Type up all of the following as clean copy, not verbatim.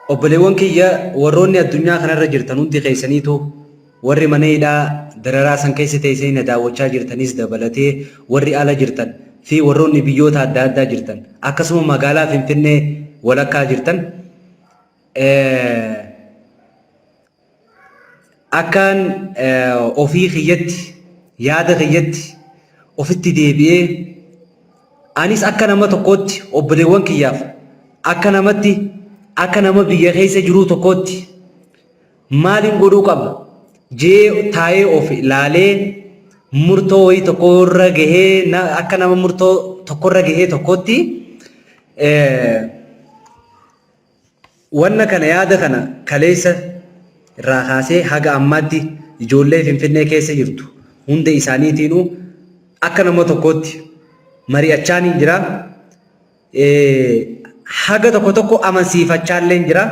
obboleewwan kiyya warroonni addunyaa kanarra jirtan hundi keessaniitu warri maneedhaa dararaa san keessa teessanii na daawwachaa jirtanis dabalatee warri ala jirtan fi warroonni biyyoota adda addaa jirtan akkasuma magaalaa Finfinnee walakkaa jirtan akkaan ofii kiyyatti yaada kiyyatti ofitti deebi'ee anis akka nama tokkootti obboleewwan kiyyaaf akka namatti akka nama biyya keessa jiru tokkootti maaliin godhuu qaba jee taa'ee of ilaalee murtoo wayii tokkorra gahee akka nama murtoo tokkorra gahee tokkootti wanna kana yaada kana kaleessa irraa kaasee haga ammaatti ijoollee Finfinnee keessa jirtu hunda isaaniitiinuu akka nama tokkootti mari'achaa ni jira. Haga tokko tokko amansiifachaallee jira.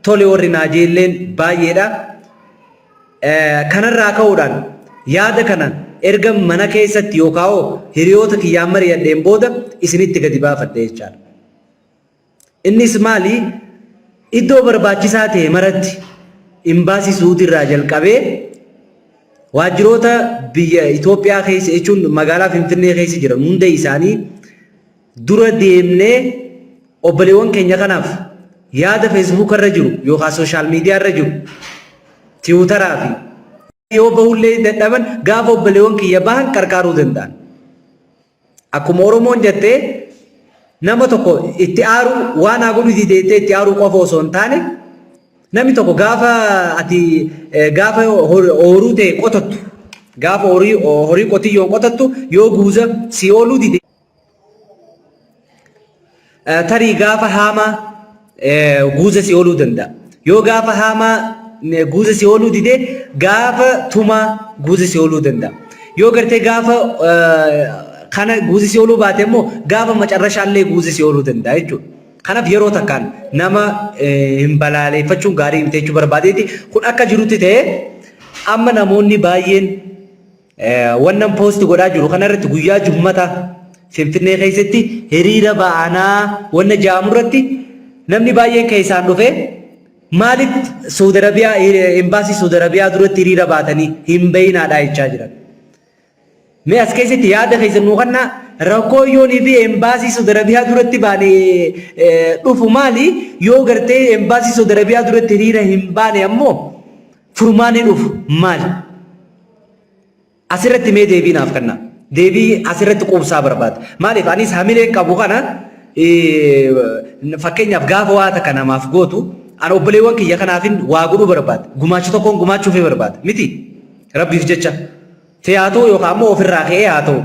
Tole warri naajeelleen baay'eedha. Kanarraa ka'uudhaan yaada kana erga mana keessatti yookaan hiriyoota kiyyaan mari'adheen booda isinitti gadi baafadhe jechaadha. Innis maali? Iddoo barbaachisaa ta'e maratti imbaasii Suudiirraa jalqabee waajjiroota biyya Itoophiyaa keessa jechuun magaalaa Finfinnee keessa jiran hunda isaanii dura deemnee obboleewwan keenya kanaaf yaada Facebook irra jiru yookaan social media irra jiru Tiwutaraa fi yoo bahullee dadhaban gaafa obboleewwan kiyya bahan qarqaaruu danda'an. Akkuma Oromoon jettee nama tokko itti aaru waan haa godhu dideettee itti aaruu qofa osoo hin taane namni tokko gaafa horuu ta'e qotattu gaafa horii qotiyyoon qotattu yoo guuza si ooluu dide tarii gaafa haama guuza si ooluu danda'a. Yoo gaafa haama guuza si ooluu dide gaafa tuma guuza si ooluu danda'a. Yoo gartee gaafa kana guuza si ooluu baate immoo gaafa macarrashaallee guuza si ooluu danda'a jechuudha. Kanaaf yeroo takkaan nama hin balaaleffachuun gaarii miti jechuu barbaadeeti. Kun akka jirutti ta'e amma namoonni baay'een wannan poosti godhaa jiru kanarratti guyyaa Jummata Finfinnee keessatti hiriira ba'anaa wanna jaamurratti namni baay'een keessaan dhufe maaliif Saudi Arabiyaa embaasii Saudi Arabiyaa duratti hiriira baatanii hin bayinaadhaa jechaa jiran. Mee as keessatti yaada keessan nuu kannaa rakkoo yoonii fi embaasii Saudi Arabiyaa duratti baanee dhufu maali yoo gartee embaasii Saudi Arabiyaa duratti hiriira hin baane ammoo furmaanee dhufu maali? Asirratti mee deebii naaf kannaa. Deebii asirratti quubsaa barbaada. Maaliif anis hamileen qabu kana fakkeenyaaf gaafa waa takka namaaf gootu ana obboleewwan kiyya kanaafin waa godhuu barbaada. Gumaacha tokkoon gumaachuufii barbaada. Miti rabbiif jecha haa ta'u yookaan ammoo ofirraa ka'ee haa ta'u.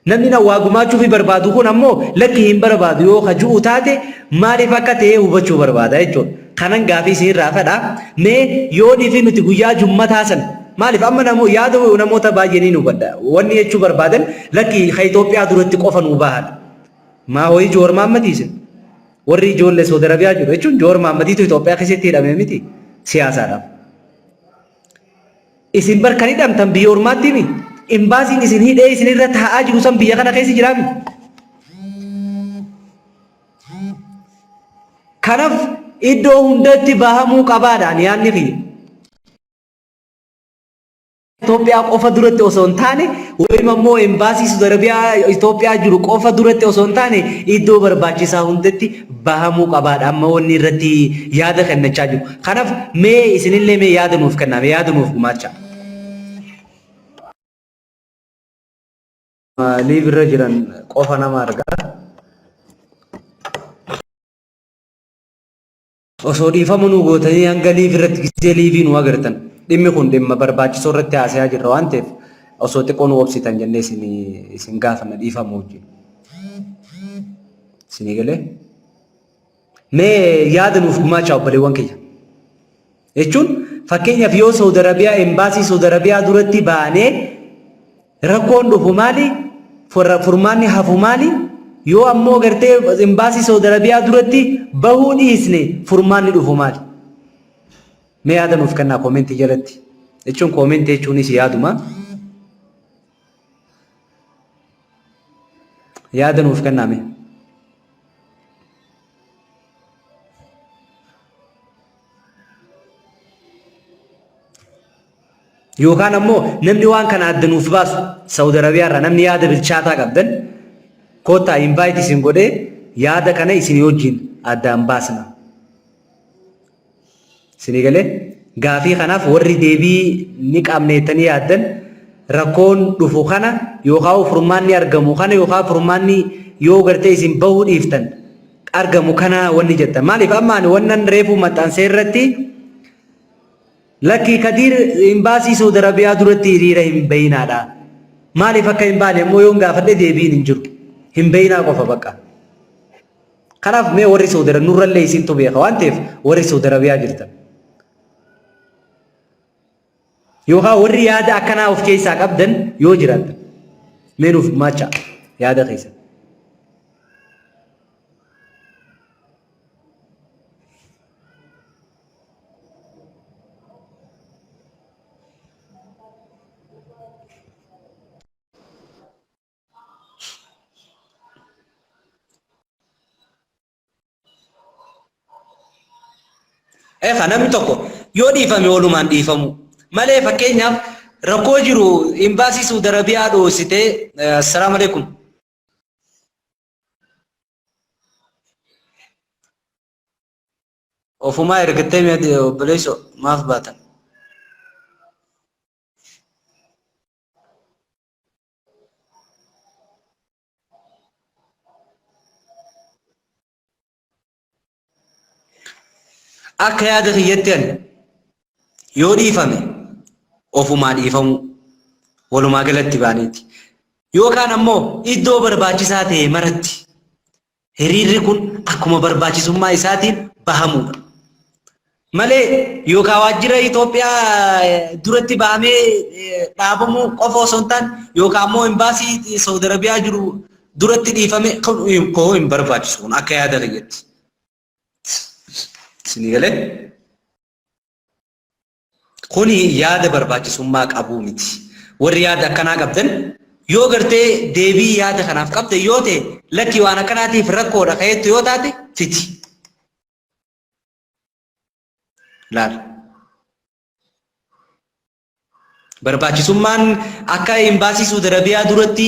Namni na waa gumaachuufii barbaadu kun ammoo lakki hin barbaadu yoo kaju'u taate maaliif akka ta'e hubachuu barbaada jechuudha. Kanan gaafii isinirraa fedha. Mee yoo dhiifi nuti guyyaa Jummataa sana maaliif amma yaada namoota baay'ee nu badda wanni jechuu barbaadan lakki Itoophiyaa duratti qofa nu bahan maa hoyi Joor Mahaammadiisin warri ijoollee Saudi Arabiyaa jiru jechuun Joor Mahaammadiitu Itoophiyaa keessatti hidhame miti siyaasaadhaaf. Isin barkan hidhamtan biyya ormaatti mi imbaasiin isin hidhee isinirra taa'aa jiru san biyya kana keessa jiraami. Kanaaf iddoo hundatti bahamuu qabaadhaan yaadni fi Itoophiyaa qofa duratti osoo hin taane wayima immoo embaasii Saudi Arabiyaa Itoophiyaa jiru qofa duratti osoo hin taane iddoo barbaachisaa hundatti bahamuu qabaadha. Amma wanni irratti yaada kennachaa jiru. Kanaaf mee isinillee mee yaada nuuf kennaa mee yaada nuuf gumaacha. Liiv irra jiran qofa nama argaa. Osoo dhiifama nu gootanii hanga liiv irratti gisee liivii nu agartan. Dhimmi kun dhimma barbaachisoo irratti haasa'aa jirra waan ta'eef osoo xiqqoo nu obsitan jennee isin gaafanna dhiifama wajjin. Isinii galee? Mee yaada nuuf gumaacha obboleewwan kiyya. Jechuun fakkeenyaaf yoo Saudi Arabiyaa embaasii Saudi Arabiyaa duratti baanee rakkoon dhufu maali? Furmaanni hafu maali? Yoo ammoo gartee embaasii Saudi Arabiyaa duratti bahuu dhiisne furmaanni dhufu maali? Mee yaada nuuf kennaa koomentii jalatti. Jechuun koomentii jechuunis yaaduma. Yaada nuuf kennaa mee. yookaan ammoo namni waan kana addanuuf baasu Saudi Arabiyaa irraa namni yaada bilchaataa qabdan kootaa invite isin godhee yaada kana isin wajjin addaan baasna. Isinii galee gaafii kanaaf warri deebii ni qabneettanii yaaddan rakkoon dhufu kana yookaan furmaanni argamu kana yookaan furmaanni yoo gartee isin bahuu dhiiftan argamu kana wanni jettan. Maaliif ammaan wannan reefu maxxansee irratti Laki Kadir imbaasii Saudi Arabiyaa duratti hiriira hin bayinaadha. Maaliif akka hin baane immoo yoon gaafadhe deebiin hin jiru. Hin bayinaa qofa bakka. Kanaaf mee warri Saudi Arabiyaa nurrallee isintu beeka waan ta'eef warri Saudi Arabiyaa jirtan. Yookaan warri yaada akkanaa of keessaa qabdan yoo jiraatan mee nuuf macha yaada keessa. Namni tokko yoo dhiifame walumaan dhiifamu malee fakkeenyaaf rakkoo jiru imbaasii Saudi Arabiyaa dhoositee assalaamu alaykum ofumaa ergattee mee obboleessa maaf baatan akka yaada kiyyatteen yoo dhiifame ofumaa dhiifamu walumaa galatti baaneeti yookaan ammoo iddoo barbaachisaa ta'e maratti hiriirri kun akkuma barbaachisummaa isaatiin bahamudha malee yookaan waajjira Itoophiyaa duratti bahamee dhaabamuu qofa osoo hin taane yookaan ammoo imbaasii Saudi Arabiyaa jiru duratti dhiifame koo hin barbaachisu kun akka yaada kiyyatti. Sinigale kuni yaada barbaachisummaa qabu miti warri yaada akkanaa qabdan yoo gartee deebii yaada kanaaf qabdan yoo ta'e lakki waan akkanaatiif rakkoodha ka'eetu yoo taate fiti laal barbaachisummaan akka imbaasii Saudi Arabiyaa duratti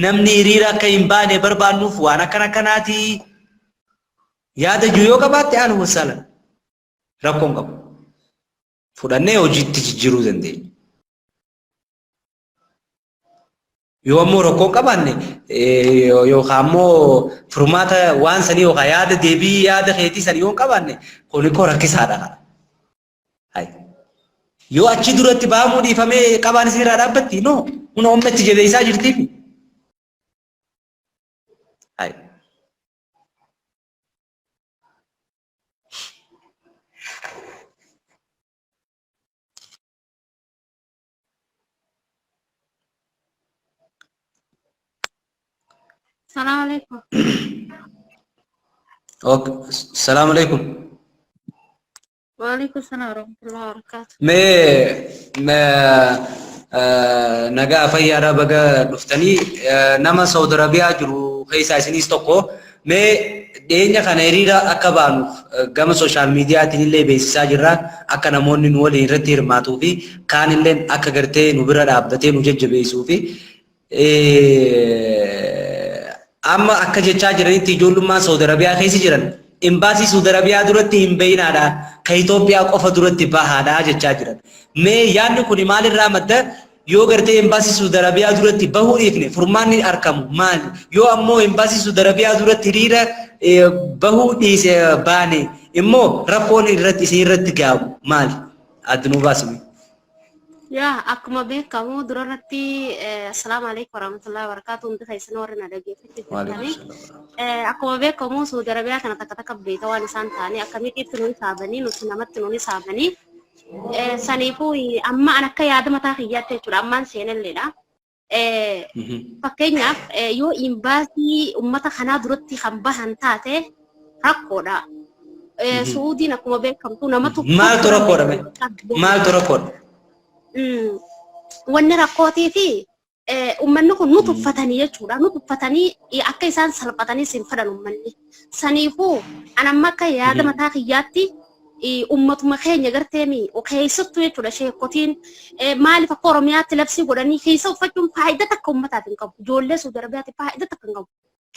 namni hiriira akka hin baane barbaannuuf waan akkanaati yaada jiru yoo qabaatte aan wasaalan rakkoon qabu fudhannee hojiitti jijjiiruu dandeenya. Yoo ammoo rakkoon qabaanne yookaan ammoo furmaata waan sanii yookaan yaada deebii yaada keetii sanii yoo qabaanne kun koo rakkisaadha kana. Yoo achi duratti bahamuu dhiifamee qabaan isinirraa dhaabbatti noo kun ummatti jabeessaa jirtiif. السلام عليكم. اوكي السلام عليكم. وعليكم السلام ورحمة الله وبركاته. ما نجا فيا بقى دفتني نما سعودي عربية جرو خيسا سنيس توكو ما دينيا خنيريرا أكبانو قام سوشيال ميديا تنيلي بيسا جرا أكنا موني نولي رتير ماتو في كان اللين أكغرتي نبرا دابدتي نجج بيسو في amma akka jechaa jiranitti ijoollummaa Saudi Arabiyaa keessa jiran imbaasii Saudi Arabiyaa duratti hin bayinaadha ka Itoophiyaa qofa duratti bahaadha jechaa jiran mee yaadni kun maalirraa madda yoo gartee imbaasii Saudi Arabiyaa duratti bahuu dhiifne furmaanni argamu maali yoo ammoo imbaasii Saudi Arabiyaa duratti hiriira bahuu dhiise baane immoo rakkoon irratti isin irratti gaabu maali addunuu baasime. يا أكما بيك كمو دررتي السلام عليكم ورحمة الله وبركاته أنت خيسنا ورنا دقيقة في أكما بيك كمو سعودي عربية كانت تكتك بيتا وانسان تاني أكمي كيف تنوني سابني نسنامت تنوني سابني سنيفو أما أنا كي آدم تاخيات تجور أمان سينا الليلة فكينا يو إمباسي أمتا خنا درتي خمبهن تاتي رقودا سعودي نكما بيك كمتو نمتو مال ترقودا مال ترقودا wanni rakkootii fi uummanni kun nuti uffatanii jechuudha. Nuti uffatanii akka isaan salphatanii siin fedhan uummanni. Saniifuu an amma akka yaada mataa kiyyaatti ummatuma keenya garteemi keessattuu jechuudha sheekotiin maaliif akka oromiyaatti labsii godhanii keessa uffachuun faayidaa takka ummataaf hin qabu ijoollee Saudi Arabiyaatti faayidaa takka hin qabu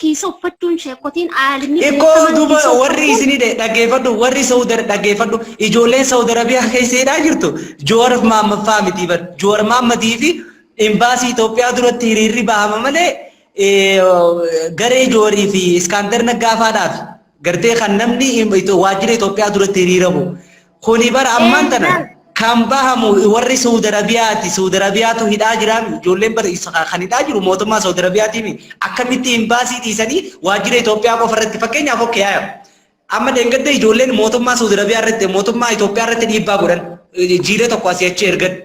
keessa uffachuun sheekotiin aalimni Iko duba warri isini dhaggeeffadhu warri Saudi dhaggeeffadhu ijoolleen Saudi Arabiyaa keessaa jirtu Jowaar Mohammad faamiti bar Jowaar Mohammadii fi embaasii Itoophiyaa duratti hiriirri bahama malee garee Jawaarii fi Iskaandar Naggaafaadhaaf gartee kan namni waajjira Itoophiyaa duratti hiriiramu kuni bara ammaan tana kan bahamu warri Saudi Arabiyaati Saudi Arabiyaatu hidhaa jira ijoolleen bara kan hidhaa jiru mootummaa Saudi Arabiyaatiin akkamitti embaasii dhiisanii waajjira Itoophiyaa qofa irratti fakkeenyaaf okkee amma deengadde ijoolleen mootummaa Saudi Arabiyaa irratti mootummaa Itoophiyaa irratti dhiibbaa godhan jiiree tokko asii achi ergan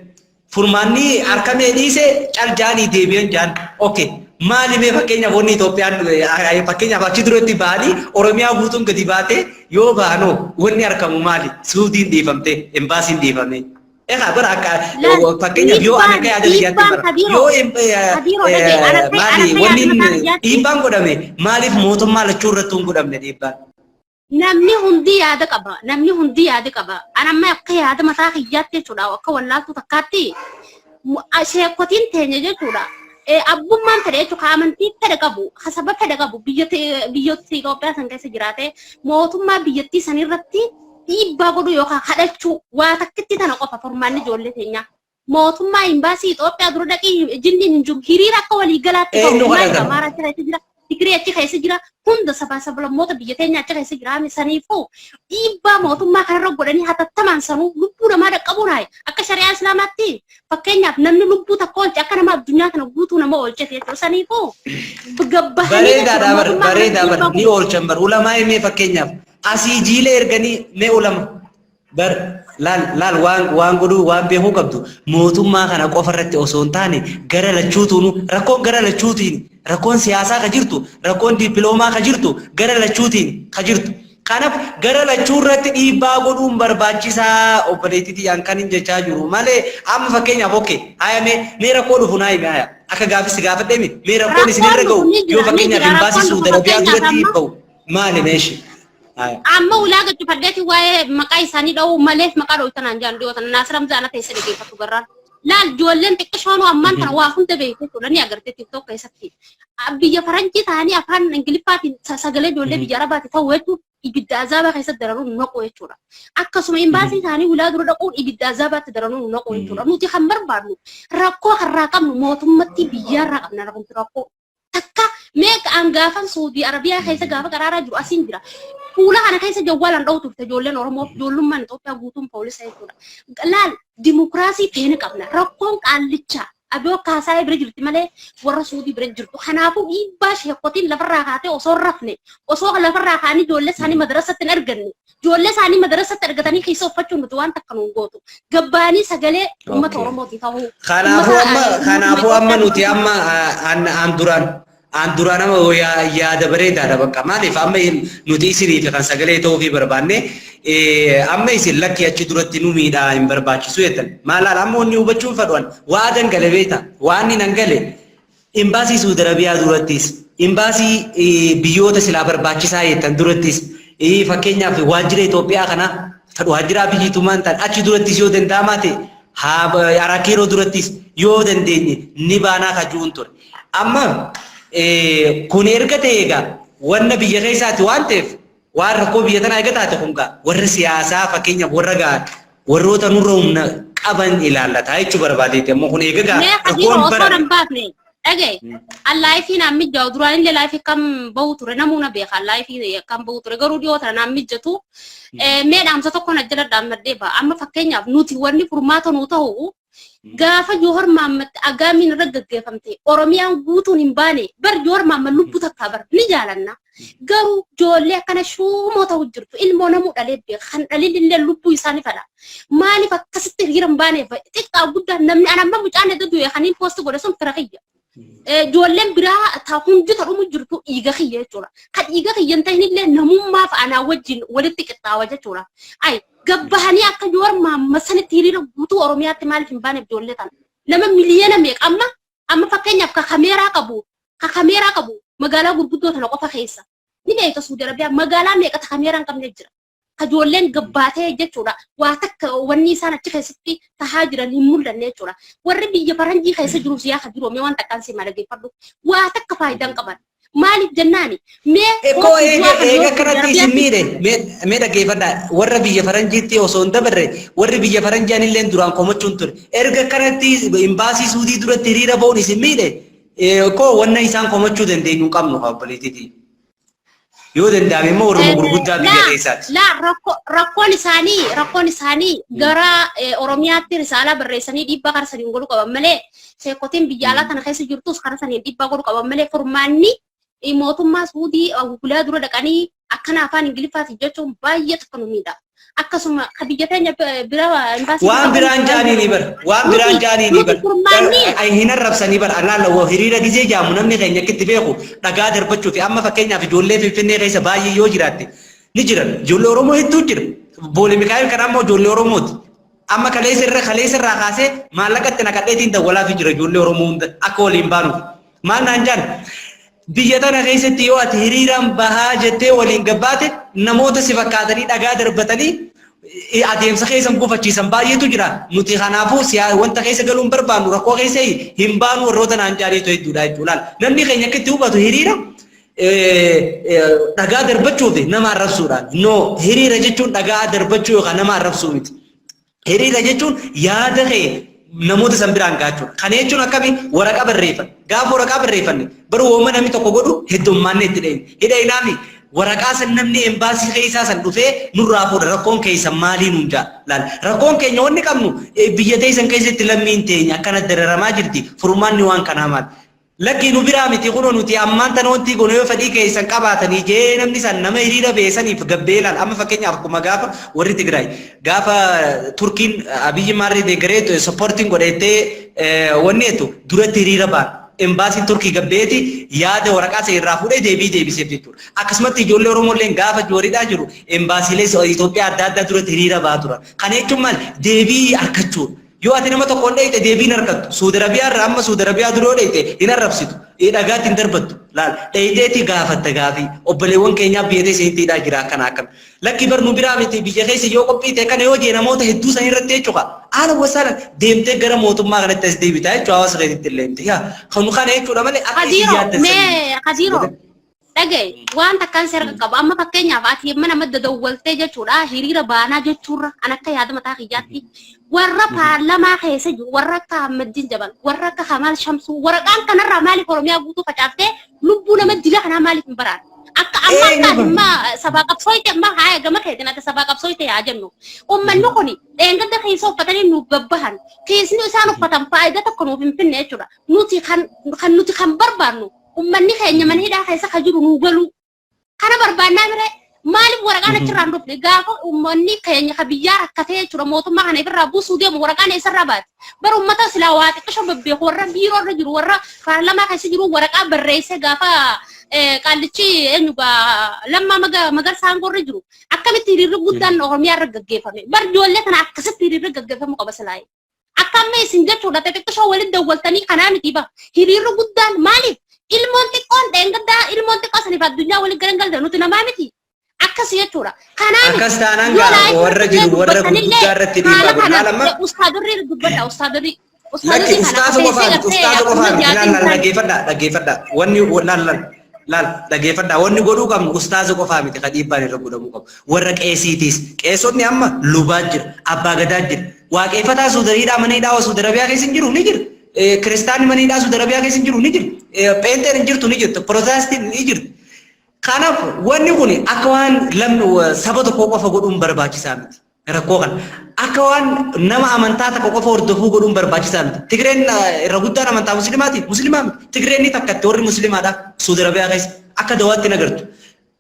furmaanni harkamee dhiise caljaanii deebi'an jaan okkee maali mee fakkeenyaaf wanni Itoophiyaan fakkeenyaaf achi duratti bahanii Oromiyaa guutuun gadi baate yoo baanoo wanni harkamu maali Suudiin dhiifamte embaasiin dhiifame bara akka fakkeenyaaf yoo ana kaya adaliyaatti bara yoo maali wanni dhiibbaan godhame maaliif mootummaa lachuu irratti hin godhamne dhiibbaan namni hundi yaada qaba anamma akka yaada mataa kiyyaatti jechuudha akka wallaaltu takkaatti sheekotiin teenya jechuudha abbummaan fedhe jechuudha amantii fedhe qabu hasaba fedhe qabu biyyatti Itoophiyaa san keessa jiraate mootummaa biyyattii san irratti dhiibbaa godhu yookaan kadhachuu waa takkitti tana qofa furmaanni ijoollee teenya mootummaa embaasii Itoophiyaa dura dhaqii jinni hin jiru hiriira akka waliigalaatti ta'u maaraa jira Tikiree achi keessa jira hunda sablammoota biyya teenya achi keessa jira saniifuu dhiibbaa mootummaa kanarra godhanii hatattamaan sanuu lubbuu namaa dhaqqabuun akka shari'aa islaamaatti fakkeenyaaf namni lubbuu takka oolche akka nama addunyaa kana guutuu nama oolche jechuudha saniifuu bareedaa ni oolchan bar ulamaa himee fakkeenyaaf asii jiilee erganii mee ulama bar laal waan godhuu waan beekuu qabdu mootummaa kana qofa irratti osoo hin taane gara lachuutuunu rakkoon gara lachuutiin rakkoon siyaasaa ka jirtu rakkoon dippiloomaa ka jirtu gara lachuutiin ka jirtu kanaaf gara lachuu irratti dhiibbaa godhuun barbaachisaa obboleettiitii aan kan hin jechaa jiru malee amma fakkeenyaaf okkee haya mee rakkoo dhufu naa hime haya akka gaafisi gaafadhee mee rakkoon isinirra ga'u yoo fakkeenyaaf embaasii Saudi Arabiyaa duratti ba'u maali meeshi amma ulaa gadi faddeeti waa'ee maqaa isaanii dha'uu maleef maqaa dhooytanaan jaan dhiyootan naasiram zaana teessa dhageeffatu garraan laal ijoolleen xiqqishoonuu ammaan kana waa hunda beekte jechuudha ni agartee TikTok keessatti biyya faranjii ta'anii afaan ingiliffaatiin sagalee ijoollee biyya arabaati ta'u jechuun ibidda azaabaa keessatti dararuun naqu jechuudha akkasuma embaasii ta'anii ulaa dura dhaquun ibidda azaabaatti dararuun naqu jechuudha nuti kan barbaadnu rakkoo karraa qabnu mootummatti biyyarraa qabna rakkoo takka meeqa angaafan Saudi Arabiyaa keessa gaafa qaraaraa jiru asiin jira fuula kana keessa jawwaalaan dha'u turte ijoolleen Oromoo ijoollummaan Itoophiyaa guutuun poolisa jechuudha laal dimokiraasii feene qabna rakkoon qaallichaa aboo kaasaa bira jirti malee warra Saudi bira jirtu kanaafuu dhiibbaa sheekotiin lafarraa kaatee osoo rafne osoo lafarraa kaanii ijoollee isaanii madrasatti hin arganne ijoollee isaanii madrasatti argatanii keessa uffachuun nuti waan takka nuun gootu gabbaanii sagalee uummata Oromooti ta'uu kanaafuu amma nuti amma an duraan ama yaada bareedaadha bakka maaliif amma nuti isiniif kan sagalee ta'uu fi barbaanne amma isin lakki achi duratti nu miidhaa hin barbaachisu jettan maalaal amma wanni hubachuun fadhuan waa dangale beeta waan ni dangale embaasii Saudi Arabiyaa durattis embaasii biyyoota silaa barbaachisaa jettan durattis fakkeenyaaf waajjira Itoophiyaa kana waajjira biyyitumaan tan achi durattis yoo danda'amaa ta'e arakeeroo durattis yoo dandeenye ni baanaa kajuun ture amma kun erga ta'e egaa wanna biyya keessaati waan ta'eef waan rakkoo biyya tanaa eega taate kungaa warra siyaasaa fakkeenyaaf warra gahan warroota nurra humna qaban ilaallata jechuu barbaadeeti ammoo kun eega rakkoon bara dhagaye allaayifii naan mijjaa duraan illee laayifii kam bahu ture namuuna beeka allaayifii kam bahu ture garuu dhiyoota naan mijjatu mee dhaamsa tokko na jala dhaammadhee ba'a amma fakkeenyaaf nuti wanni furmaata nuu ta'u gaafa Jowaar Mohammad agaamiin irra gaggeeffamte Oromiyaan guutuun hin baane bar Jowaar Mohammad lubbuu takkaa bar ni jaalanna garuu ijoollee akkana shuumoo ta'u jirtu ilmoo namuu dhalee beeka kan dhaliin illee lubbuu isaanii fedha maaliif akkasitti hiriira hin baaneef xiqqaa guddaa namni anamma mucaan edda du'e kaniin poosti godhe sun fira kiyya ijoolleen biraa hundi ta'umu jirtu dhiiga kiyya jechuudha kan dhiiga kiyya hin ta'in illee namummaaf anaa wajjin walitti qixxaawa jechuudha ay gabbahanii akka Jowaar Mohammad sanitti hiriira guutuu Oromiyaatti maaliif hin baaneef ijoollee tan nama miliyoona meeqa amma fakkeenyaaf ka kameeraa qabu magaalaa gurguddoo tana qofa keessa ni beekta Saudi Arabiyaa magaalaa meeqa ta kameeraa hin qabne jira kajoolleen gabbaatee jechuudha waa takka wanni isaan achi keessatti tahaa jiran hin mul'anne jechuudha warri biyya faranjii keessa jiru siyaa kan jiru mee waan takkaan si malageeffadhu waa takka faayidaan qaban maaliif jennaani mee eko eega kanatti isimmiidhe mee dhaggeeffadha warra biyya faranjiitti osoo hin dabarre warri biyya faranjaan illee duraan komachuun ture erga kanatti imbaasii suudii duratti hiriira ba'uun isimmiidhe eko wanna isaan komachuu dandeenyu qabnu obboleettii yoo danda'ame immoo oromoo gurguddaa biyya keessaati. Rakkoon isaanii gara oromiyaatti risaalaa barreessanii dhiibbaa karaa saniin godhu qaban malee seekotiin biyya alaa kana keessa jirtus karaa saniin dhiibbaa godhu qaban malee furmaanni mootummaa suudii gulaa dura dhaqanii akkana afaan ingiliffaatiin jechuun baay'ee tokko nu miidha. Akkasuma ka biyya teenya bira imbaasii waan biraan jaanii bar waan biraan jaanii bar ay hin arrabsanii bar alaala wo hiriira gizee jaamu namni keenya akkitti beeku dhagaa darbachuu fi amma fakkeenyaaf ijoollee Finfinnee keessa baay'ee yoo jiraatte ni jiran ijoollee Oromoo hedduu jira boole Mikaayil kan ammoo ijoollee Oromooti amma kaleessa irraa kaasee maallaqatti naqadheetiin dawwalaa fi jira ijoollee Oromoo hunda akka waliin baanuuf maal naan jaan biyya tana keessatti yoo ati hiriiraan bahaa jettee waliin gabbaate namoota si fakkaatanii dhagaa darbatanii adeemsa keessan gufachiisan baay'eetu jira nuti kanaafuu wanta keessa galuun barbaannu rakkoo keessa hin baanu warroota naan jaaniitu hedduudha jechuudha namni keenya akka itti hubatu hiriira dhagaa darbachuuf nama arrabsuudhaan no hiriira jechuun dhagaa darbachuu yookaan nama arrabsuu miti hiriira jechuun yaada kee namoota san biraan gaachuudha. Kana jechuun akkami waraqaa barreeffan. Gaafa waraqaa barreeffanne baruu wooma namni tokko godhu heddummaanne itti dhayne. Hidhaynaami waraqaa san namni embaasii keessaa san dhufee nurraa fuudha rakkoon keessan maalii nuun jaa laal. Rakkoon keenya wanni qabnu biyya teessan keessatti lammiin teenya akkana dararamaa jirti furmaanni waan kanaa maali. Lakki nu biraa miti kuno nuti ammaan tana wanti kun yoo fedhii keessan qabaatanii jee namni san nama hiriira beesaniif gabbeelaan amma fakkeenyaaf akkuma gaafa warri Tigraay gaafa Turkiin Abiyyi Maarree deeggaree supporting godhettee wanni etu duratti hiriira ba'an embaasiin Turkii gabbeeti yaada waraqaa isa irraa fuudhee deebiseef jechuudha. Akkasumatti ijoollee Oromoo illee gaafa jooriidhaa jiru embaasiilee Itoophiyaa adda addaa duratti hiriira ba'aa turan. Kana jechuun maal deebii argachuudha. Yoo ati nama tokko dhayite deebiin argattu Suudi Arabiyaa irraa amma Suudi Arabiyaa duroo dhayite hin arrabsitu dhagaatti hin darbattu laal dhayiteeti gaafatta gaafii obboleewwan keenyaa biyya teessa hidhaa jira akkana akkana lakki barnu biraa miti biyya keessa yoo qophii ta'e kana yoo jee namoota hedduu san irratti jechuudha haala wasaala deemtee gara mootummaa kanatti as deebitaa jechuudha hawaasa keessatti illee miti yaa kanu kana jechuudha malee akka isin yaadda dhagaye waan takkaan seera qaba amma fakkeenyaaf ati mana madda dawwaltee jechuudha hiriira baanaa jechuurra an akka yaada mataa kiyyaatti warra paarlamaa keessa jiru warra akka Ahmadiin Jabal warra akka Kamal Shamsuu waraqaan kanarraa maaliif Oromiyaa guutuu facaaftee lubbuu nama dila kanaa maaliif hin baraan akka amma sabaa qabsooyte amma haaya gama keetiin akka sabaa qabsooyte yaa jennu ummanni kuni dheengadda keessa uffatanii nuuf gabbahan keessni isaan uffatan faayidaa tokko nuuf hin finne jechuudha nuti kan barbaannu ummanni keenya mana hidhaa keessa ka jiru nuu galu kana barbaannaa mire maaliif waraqaan achirraan dhufne gaafa ummanni keenya ka biyyaa rakkatee jechuudha mootummaa kana irraa buusuu deemu waraqaan eessarraa baate bara ummata silaa waa xiqqisho bebbeeku warra biiroo irra jiru warra paarlamaa keessa jiru waraqaa barreessee gaafa qaallichi eenyugaa lammaa magarsaan gorra jiru akkamitti hiriirri guddaan Oromiyaa irra gaggeeffame bar ijoollee kana akkasitti hiriirri gaggeeffamu qaba silaayee akkamma isin jechuudha xiqqisho waliin dawwaltanii kanaa miti ba hiriirri guddaan maaliif ilmoon xiqqoon dheengaddaa ilmoon xiqqoo saniif addunyaa waliin garagalda nuti namaa miti akkasii jechuudha kanaan akkas taanaan gaa warra jiru warra guddaa irratti dhiibbaa godha lama ustaadurri dubbadha ustaadurri lakki ustaazu qofaami dhaggeeffadha wanni laal dhaggeeffadha wanni godhuu qabnu ustaazu qofaa miti ka dhiibbaan irra godhamuu qabu warra qeesiitiis qeessonni amma lubaa jira abbaa gadaa jira waaqeffataa Suudariidhaa mana hidhaa Suudi Arabiyaa keessa hin jiru ni jira kiristaanni mana hidhaa Suudi Arabiyaa keessa hin jiru ni jira peenteen hin jirtu ni jirtu pirotestaantiin ni jirti. Kanaaf wanni kun akka waan lamni saba tokko qofa godhuun barbaachisaa miti. Rakkoo kana akka waan nama amantaa tokko qofa hordofuu godhuun barbaachisaa miti. Tigreen irra guddaan amantaa musliimaati. Musliimaa miti. Tigreen ni takkatti warri musliimaadha. Suudi Arabiyaa keessa akka dawaatti hin agartu.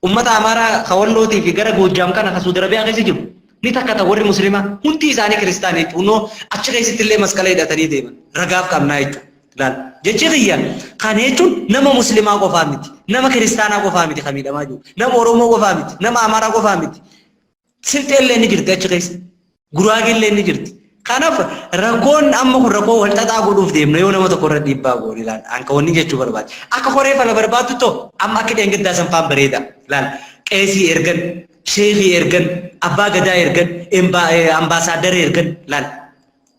Uummata Amaaraa Kawallootii fi gara Goojjaam kana Suudi Arabiyaa keessa jiru ni takkata warri musliimaa hundi isaanii kiristaanii jechuun achi keessatti illee masqala hidhatanii deeman ragaaf qabnaa jechuudha. Laal jechi xiyya kan jechuun nama musliimaa qofaa miti nama kiristaanaa qofaa miti kan miidhamaa jiru nama Oromoo qofaa miti nama Amaaraa qofaa miti Siltee illee ni jirti achi keessa Guraagee illee ni jirti kanaaf rakkoon amma kun rakkoo wal xaxaa godhuuf deemna yoo nama tokko irra dhiibbaa goone laal anka wanni jechuu barbaade akka koree fala barbaaddu too amma akka dheengaddaa sanfaan bareeda laal qeesii ergan sheekii ergan abbaa gadaa ergan ambaasaadara ergan laal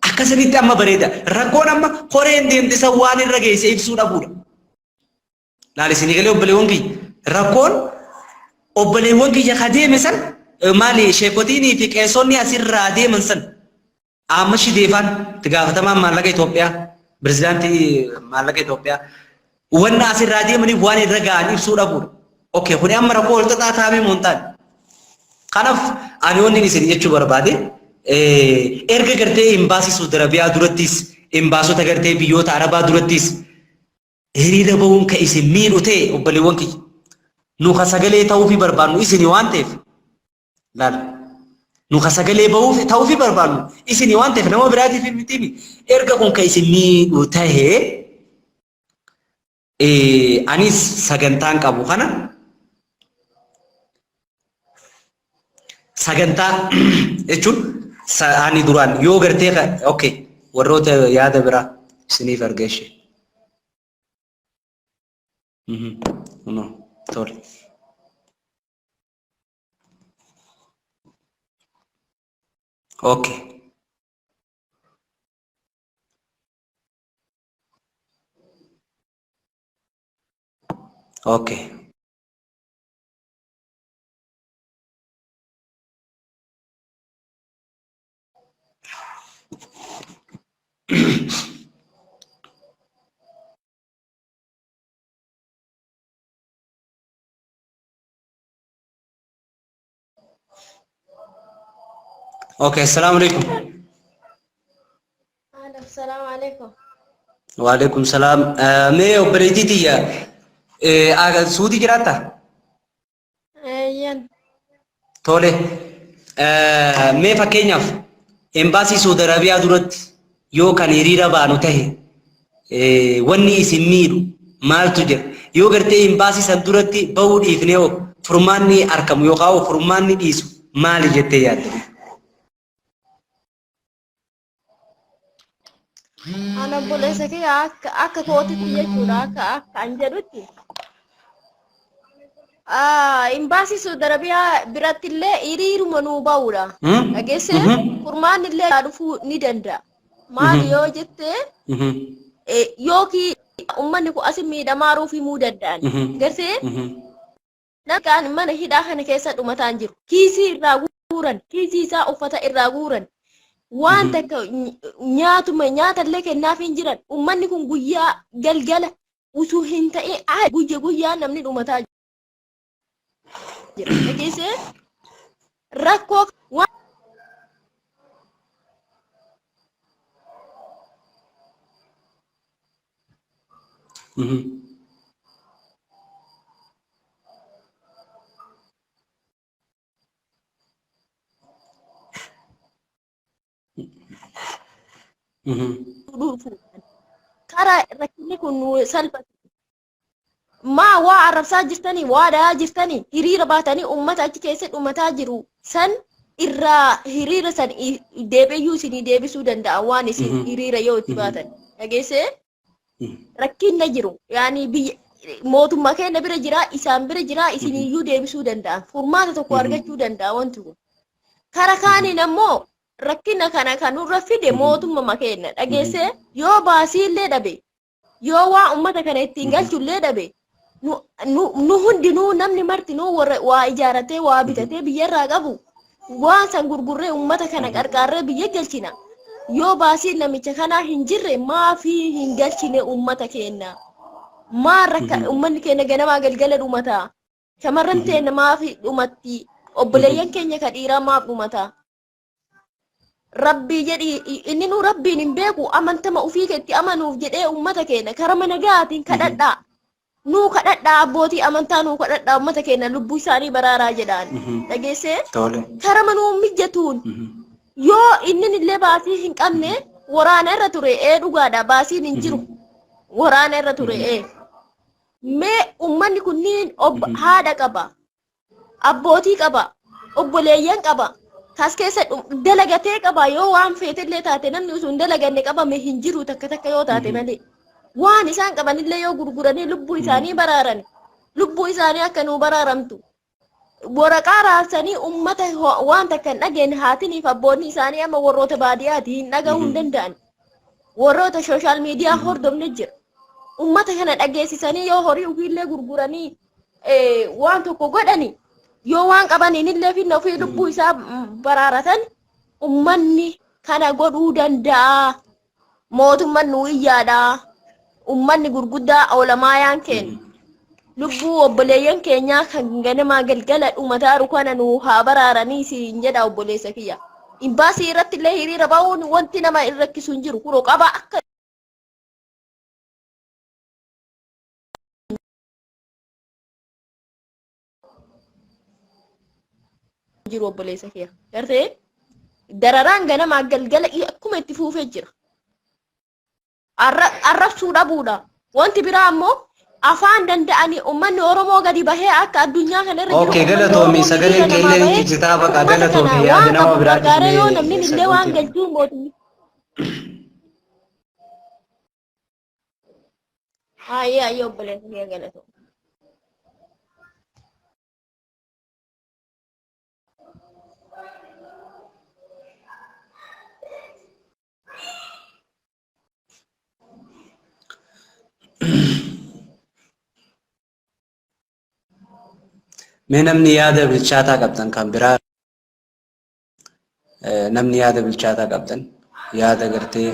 akkasinitti amma bareeda rakkoon amma koreen deemtisa waan irra geesse ibsuu dhabuudha laal isinii galee obboleewwan kiyya rakkoon obboleewwan kiyya ka deeme san maali sheekotiinii fi qeessonni asirraa deeman san amma shideefaan itti gaafatamaan maallaqa Itoophiyaa pirezidaantii maallaqa Itoophiyaa wanna asirraa deemaniif waan irra ga'an ibsuu dhabuudha. Okay, kun amma rakkoo wal xaxaa taa'ame montaan. Kanaaf ani wanni isin jechuu barbaade erga gartee imbaasii Saudi Arabiyaa durattis imbaasota gartee biyyoota Arabaa durattis hiriira bahuun ka isin miidhu ta'e obboleewwan kiyya. Nu ka sagalee ta'uufi barbaannu isin waan ta'eef laal nu ka sagalee ta'uufi barbaannu isin waan ta'eef nama biraatiif miti erga kun ka isin miidhu ta'e anis sagantaan qabu kana sagantaa jechuun ani duraan yoo gartee okay warroota yaada biraa isiniif argeeshe no tole okay okay Okay, assalamualaikum. Assalamualaikum. Waalaikumsalam. Mee obboleettii ya suutii jiraata? Ayyan. Tole. Mee fakkeenyaaf embaasii Saudi Arabiyaa duratti yoo kan hiriira baanu tahe wanni isin miidhu maaltu jira? Yoo gartee embaasii san duratti bahuu dhiifnee furmaanni argamu yookaan furmaanni dhiisu maali jettee yaadda? Ana bolesa ke akka kootitti jechuudha akka an jedhutti imbaasii Saudi Arabiyaa biratti illee hiriiruma nuu ba'uudha. Dhageesse furmaan illee dhufuu ni danda'a. Maali yoo jette yookiin ummanni kun asi miidhamaa ruufimuu danda'an. Garsee nagaan mana hidhaa kana keessa dhumataan jiru. Kiisii irraa guuran, kiisii isaa uffata irraa guuran. Waan takka nyaata illee kennaaf hin jiran ummanni kun guyyaa galgala utuu hin ta'e guyyaa namni dhumataa jira. Dhageesse rakkoo waan karaa rakkinni kun salphatu. Maa waa arrabsaa jirtanii waa dhayaa jirtanii hiriira baatanii uummata achi keessa dhumataa jiru san irraa hiriira san deebiyyuu isinii deebisuu danda'a waan isin hiriira yoo itti baatan. Dhageesse rakkinna jiru yaani biyya mootummaa keenya bira jira isaan bira jira isiniyyuu deebisuu danda'a. Furmaata tokko argachuu danda'a wanti kun. Karaa kaaniin ammoo rakkina kana kan nurra fide mootummaa keenya. Dhageesse yoo baasii illee dhabe yoo waa uummata kana ittiin galchu illee dhabe nu hundinuu namni martinuu waa ijaaratee waa bitatee biyyarraa qabu waan san gurgurree uummata kana qarqaarree biyya galchina. Yoo baasii namicha kanaa hin jirre maafii hin galchine uummata keenya? Maan rakka uummanni keenya ganamaa galgala dhumataa? Shamarran teenya maafii dhumatti? Obboleeyyan keenya ka dhiiraa maaf dhumataa? Rabbii jedhi inni nu rabbiin hin beeku amantama ufii keetti amanuuf jedhee uummata keenya karaa mana gaatiin kadhadhaa. Nuu kadhadhaa abbootii amantaa nuu kadhadhaa uummata keenya lubbuu isaanii baraaraa jedhaan. Dhageesse karaa manuu mijjatuun yoo inni illee baasii hin qabne waraana irra ture dhugaadha baasiin hin jiru waraana irra ture mee uummanni kunniin haadha qaba abbootii qaba obboleeyyan qaba. Kas keessa dalagatee qaba yoo waan feetillee taate namni usun dalaganne qabame hin jiru takka yoo taate malee waan isaan qabanillee yoo gurguranii lubbuu isaanii baraaran lubbuu isaanii akka nuu baraaramtu waraqaa raabsanii ummata waan takka hin dhageenye haatiniif abboonni isaanii amma warroota baadiyyaati hin dhagahuu hin danda'an. Warroota sooshaal miidiyaa hordofne jira. Ummata kana dhageessisanii yoo horii ofiillee gurguranii waan tokko godhani yoo waan qabaniin illee finna ofii lubbuu isaa baraaratan ummanni kana godhuu danda'a. Mootummaan nu iyyaadha. Ummanni gurguddaa olamaayaan keenya. Lubbuu obboleeyyan keenyaa kan ganamaa galgala dhumataaru kana nu haa baraaranii siin jedha obboleessa kiyya. Imbaasii irratti illee hiriira ba'uun wanti nama irrakkisu hin jiru. Kuroo qaba akka jiru obboleessa kiyya. Gartee dararaan ganamaa galgala akkuma itti fuufee jira. Arrabsuu dhabuudha. Wanti biraa ammoo afaan danda'anii ummanni Oromoo gadi bahee akka addunyaa kana irra jiru. Okay, galatoomi sagaleen keelleen iccitaa baqa galatoomi yaada nama biraatti yoo namni illee waan galchuu mootummaa. Ayyee obboleessa kiyya galatoomi. Mee namni yaada bilchaataa qabdan kan biraa namni yaada bilchaataa qabdan yaada gartee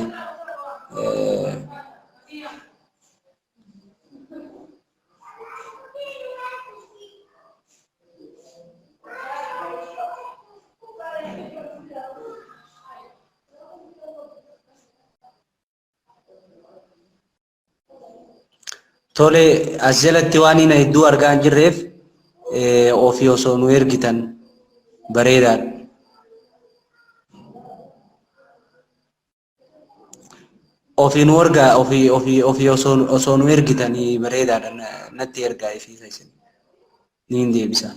tole as jalatti waan inni hedduu argaa hin jirreef ofii osoo nu ergitan bareedaadha. Ofii nu ergaa ofii osoo nu ergitanii bareedaadha natti ergaa ifii isin ni hin deebisa.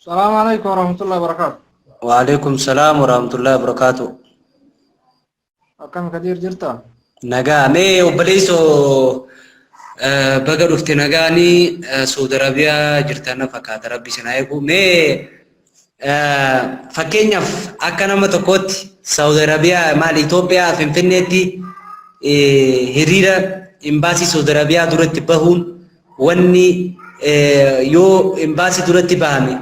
السلام عليكم ورحمة الله وبركاته. وعليكم السلام ورحمة الله وبركاته. أكم كثير جرتا؟ نجا مي وبليسو بقى رفت نجاني سعودي عربية جرتنا فكات ربي سنايبو مي فكينيا أكنا متوقت سعودي عربية مال إثيوبيا في فنتي هريرة إمباسي سعودي عربية دورت بهون وني يو إمباسي دورت بهامي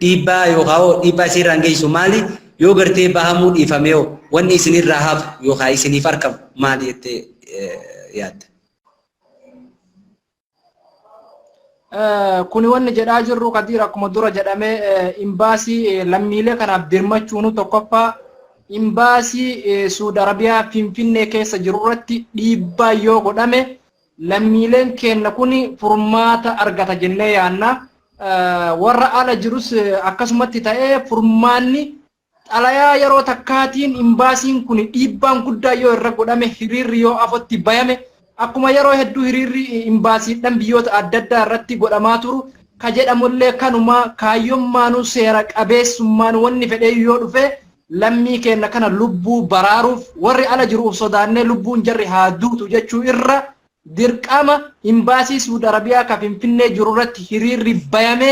dhiibbaa yookaan dhiibbaa isin rangeessu maali yoo gartee bahamuu dhiifamee wanni isinir rahaaf yookaan isiniif argamu maali jettee yaadda? Kuni wanni jedhaa jirru Kadiir akkuma dura jedhamee imbaasii lammiilee kanaaf dirmachuun tokkoffaa imbaasii Suudi Arabiyaa Finfinnee keessa jiru irratti dhiibbaa yoo godhame lammiileen keenya kuni furmaata argata jennee yaanna. Warra ala jirus akkasumatti ta'ee furmaanni xalayaa yeroo takkaatiin imbaasiin kun dhiibbaan guddaa yoo irra godhame hiriirri yoo afatti bayame akkuma yeroo hedduu hiriirri imbaasiidhaan biyyoota adda addaa irratti godhamaa turu ka jedhamullee kanuma kaayyommaanuu seera qabeessummaan wanni fedhee yoo dhufe lammii keenya kana lubbuu baraaruuf warri ala jiruuf sodaannee lubbuun jarri haa duutu jechuu irra dirqama imbaasii Suudi Arabiyaa ka Finfinnee jiru irratti hiriirri bayame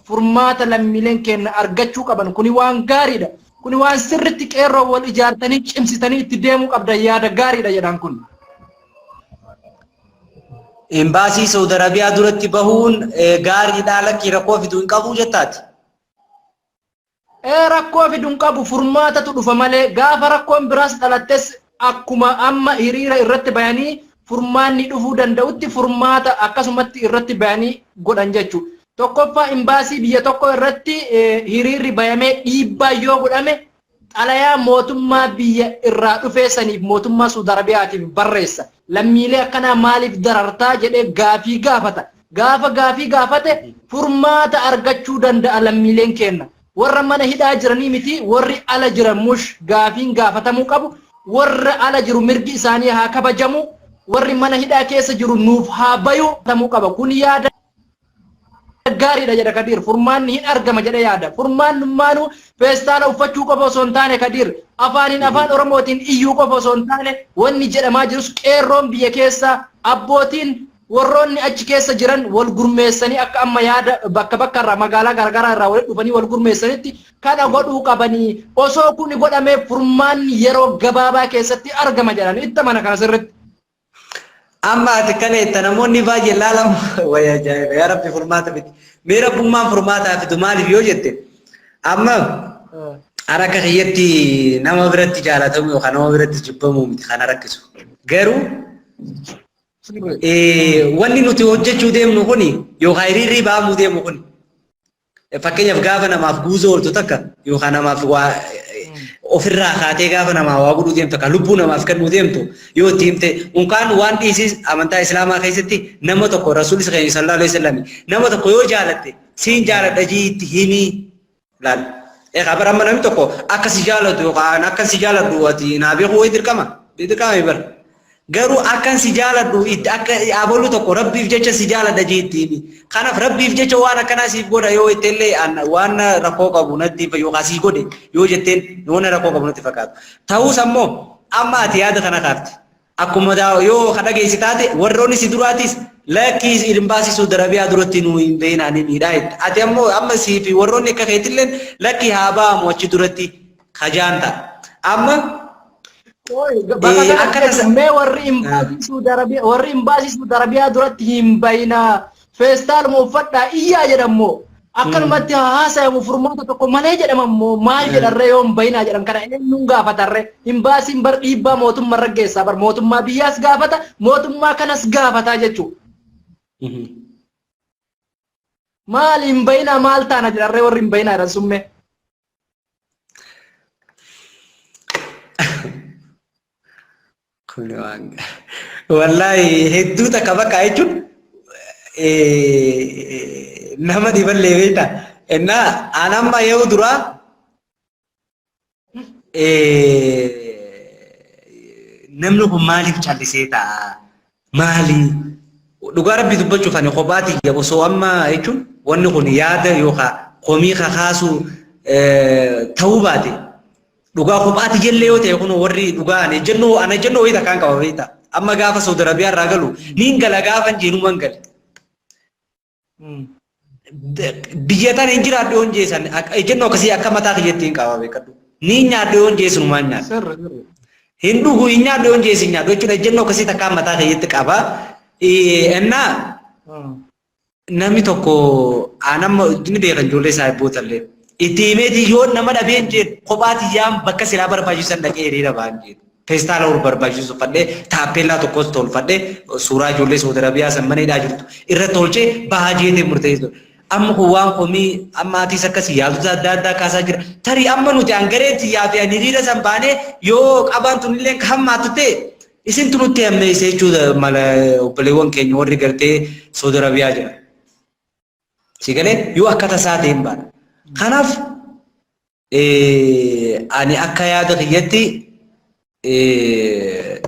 furmaata lammiileen keenya argachuu qaban kuni waan gaariidha. Kuni waan sirritti qeerroo wal ijaartanii cimsitanii itti deemuu qabda yaada gaariidha jedhan kun. Imbaasii Saudi Arabiyaa duratti bahuun gaariidha lakkii rakkoo fiduu hin qabu jettaati. Rakkoo fiduu hin qabu furmaatatu dhufa malee gaafa rakkoon biraas dhalattes akkuma amma hiriira irratti bayanii furmaanni dhufuu danda'utti furmaata akkasumatti irratti bayanii godhan jechuudha. Tokkoffaa imbaasii biyya tokko irratti hiriirri bayamee dhiibbaa yoo godhame xalayaa mootummaa biyya irraa dhufeessaniif mootummaa Suudi Arabiyaatiif barreessa. Lammiilee akkanaa maaliif darartaa jedhee gaafii gaafata. Gaafa gaafii gaafate furmaata argachuu danda'a lammiileen kenna. Warra mana hidhaa jiranii miti warri ala jiran mush gaafiin gaafatamuu qabu. Warra ala jiru mirgi isaanii haa kabajamu. Warri mana hidhaa keessa jiru nuuf haa bayu tamuu qaba. Kun yaada gaariidha jedha Kadir. Furmaanni hin argama jedha yaada. Furmaanummaanuu feestaala uffachuu qofa osoo hin taane Kadir. Afaaniin afaan Oromootiin iyyuu qofa osoo hin taane wanni jedhamaa jirus qeerroon biyya keessa abbootiin warroonni achi keessa jiran wal gurmeessanii akka amma yaada bakka bakka irraa magaalaa garagaraa irraa walitti dhufanii wal gurmeessanitti kana godhuu qabanii osoo kun godhamee furmaanni yeroo gabaabaa keessatti argama jedhan itti mana kana sirriitti. Amma ati kana itti namoonni baay'ee laalamu wayyaa ajaa'iba yaa rabbi furmaata miti. Mee rabbummaan furmaataa fidu maaliif yoo jette amma haraka kiyyatti nama biratti jaalatamu yookaan nama biratti jibbamu miti kana rakkisu. Garuu wanni nuti hojjechuu deemnu kuni yookaan hiriirri bahamuu deemnu kuni fakkeenyaaf gaafa namaaf guuzoo ooltu takka yookaan namaaf waa ofirraa kaatee gaafa namaa waa godhuu deemtu akka lubbuu namaaf kennuu deemtu yoo itti himte unkaan waan dhiisis amantaa islaamaa keessatti nama tokko rasuulli sallallahu alaihi wasallam nama tokko yoo jaalatte siin jaaladha jiitti himii laal bara amma namni tokko akka si jaalatu yookaan akka si jaaladhu ati naa beekuu wayi dirqama bara garuu akkan si jaaladhu itti akka aboluu tokko rabbiif jecha si jaaladha jiitti kanaaf rabbiif jecha waan akkanaa siif godha yoo itteellee waan rakkoo qabu natti yookaan si godhe yoo jetteen waan rakkoo qabu natti fakkaatu ta'us ammoo amma ati yaada kana kaafte akkuma yoo kana geessi taate warroonni si duraatis lakkii ilmbaasii Suudi Arabiyaa duratti nu hin beeknaan miidhaa ati ammoo amma si fi warroonni akka keetilleen lakkii haa ba'amu achi duratti kajaanta amma mee warri imbaasii Suudi Arabiyaa duratti hin bayinaa feestaaluma uffadhaa iyyaa jedhamoo akkanumatti haasayamu furmaata tokko malee jedhamammoo maal jedharree yoo hin bayinaa jedhan kana eenyuun gaafatarree imbaasiin bar dhiibbaa mootummaa raggeessaa bar mootummaa biyyaas gaafata mootummaa kanas gaafataa jechuudha. Maal hin bayinaa maal taana jedharree warri hin bayinaa jedhan summee. Wallahi hedduu takka bakka jechuun nama dhiballee beekta. Innaa anamma yoo dura namni kun maaliif callisee ta'a? Maali? Dhugaa rabbi dubbachuuf ani kophaati osoo amma jechuun wanni kun yaada yookaan komii kakaasu ta'uu baate. Dhugaa kophaati jallee yoo ta'e kun warri dhugaa ana jennoo wayita kan qaba beekta. Amma gaafa Saudi Arabiyaa irraa galu niin gala gaafa jiruman gale. Biyya tana hin jiraadhu yoon jeesan jennoo akkasii akka mataa kiyyattiin qaba beekadhu. Niin nyaadhu yoon jeesu numaan nyaadhu. Hin dhugu hin nyaadhu yoon jeesu nyaadhu jechuudha jennoo akkasii takka mataa kiyyatti qaba. Ennaa namni tokko anamma inni beekan ijoollee isaa eebbootallee. Itti himeeti yoo nama dhabeen jedhu kophaati yaan bakka silaa barbaachisan dhaqee hiriira ba'an jedhu. Feestaala ol barbaachisu uffadhee taappellaa tokkos tolfadhee suuraa ijoollee Saudi Arabiyaa san mana hidhaa jirtu irra tolchee bahaa jeetee murteessu. Amma kun waan komii amma atiis akkasii yaadota adda addaa kaasaa jira. Tarii amma nuti hangareetti yaafee hiriira san baanee yoo qabaan tunillee hammaatu ta'e isintu nutti hammeessee jechuudha mala obboleewwan keenya warri gartee Saudi Arabiyaa jira. Si galee yoo akka tasaa ta'e hin baana. Kanaaf ani akka yaada kiyyatti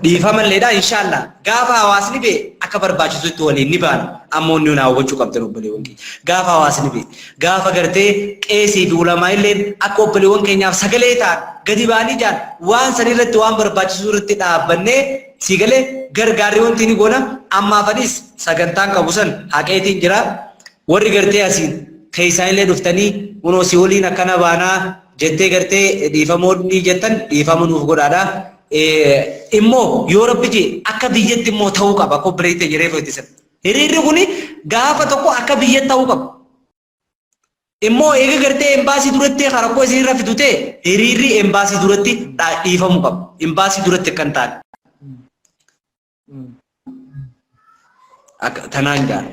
dhiifamalleedha inshallah gaafa hawaasni bee akka barbaachisutti waliin ni baana ammoo inni naa hubachuu qabdan obboleewwan keenya gaafa hawaasni bee gaafa gartee qeesii fi ulamaa illeen akka obboleewwan keenyaaf sagalee ta'an gadi baanii jaan waan san irratti waan barbaachisu irratti dhaabbannee si galee gargaarri wanti ni goona ammaafadhis sagantaan qabu san haqeetiin jira warri gartee asiin keessaa illee dhuftanii kunoo si waliin akkana baanaa jettee gartee dhiifamoonni jettan dhiifama nuuf godhaadha. Immoo yoo rabbi akka biyyatti immoo ta'uu qaba akka obboleetti jiree fayyisan. Hiriirri kuni gaafa tokko akka biyyatti ta'uu qaba. Immoo eega gartee embaasii duratti harakkoo isin irra fidu ta'e hiriirri embaasii duratti dhiifamuu qaba. Embaasii duratti kan ta'an. Tanaan gaara.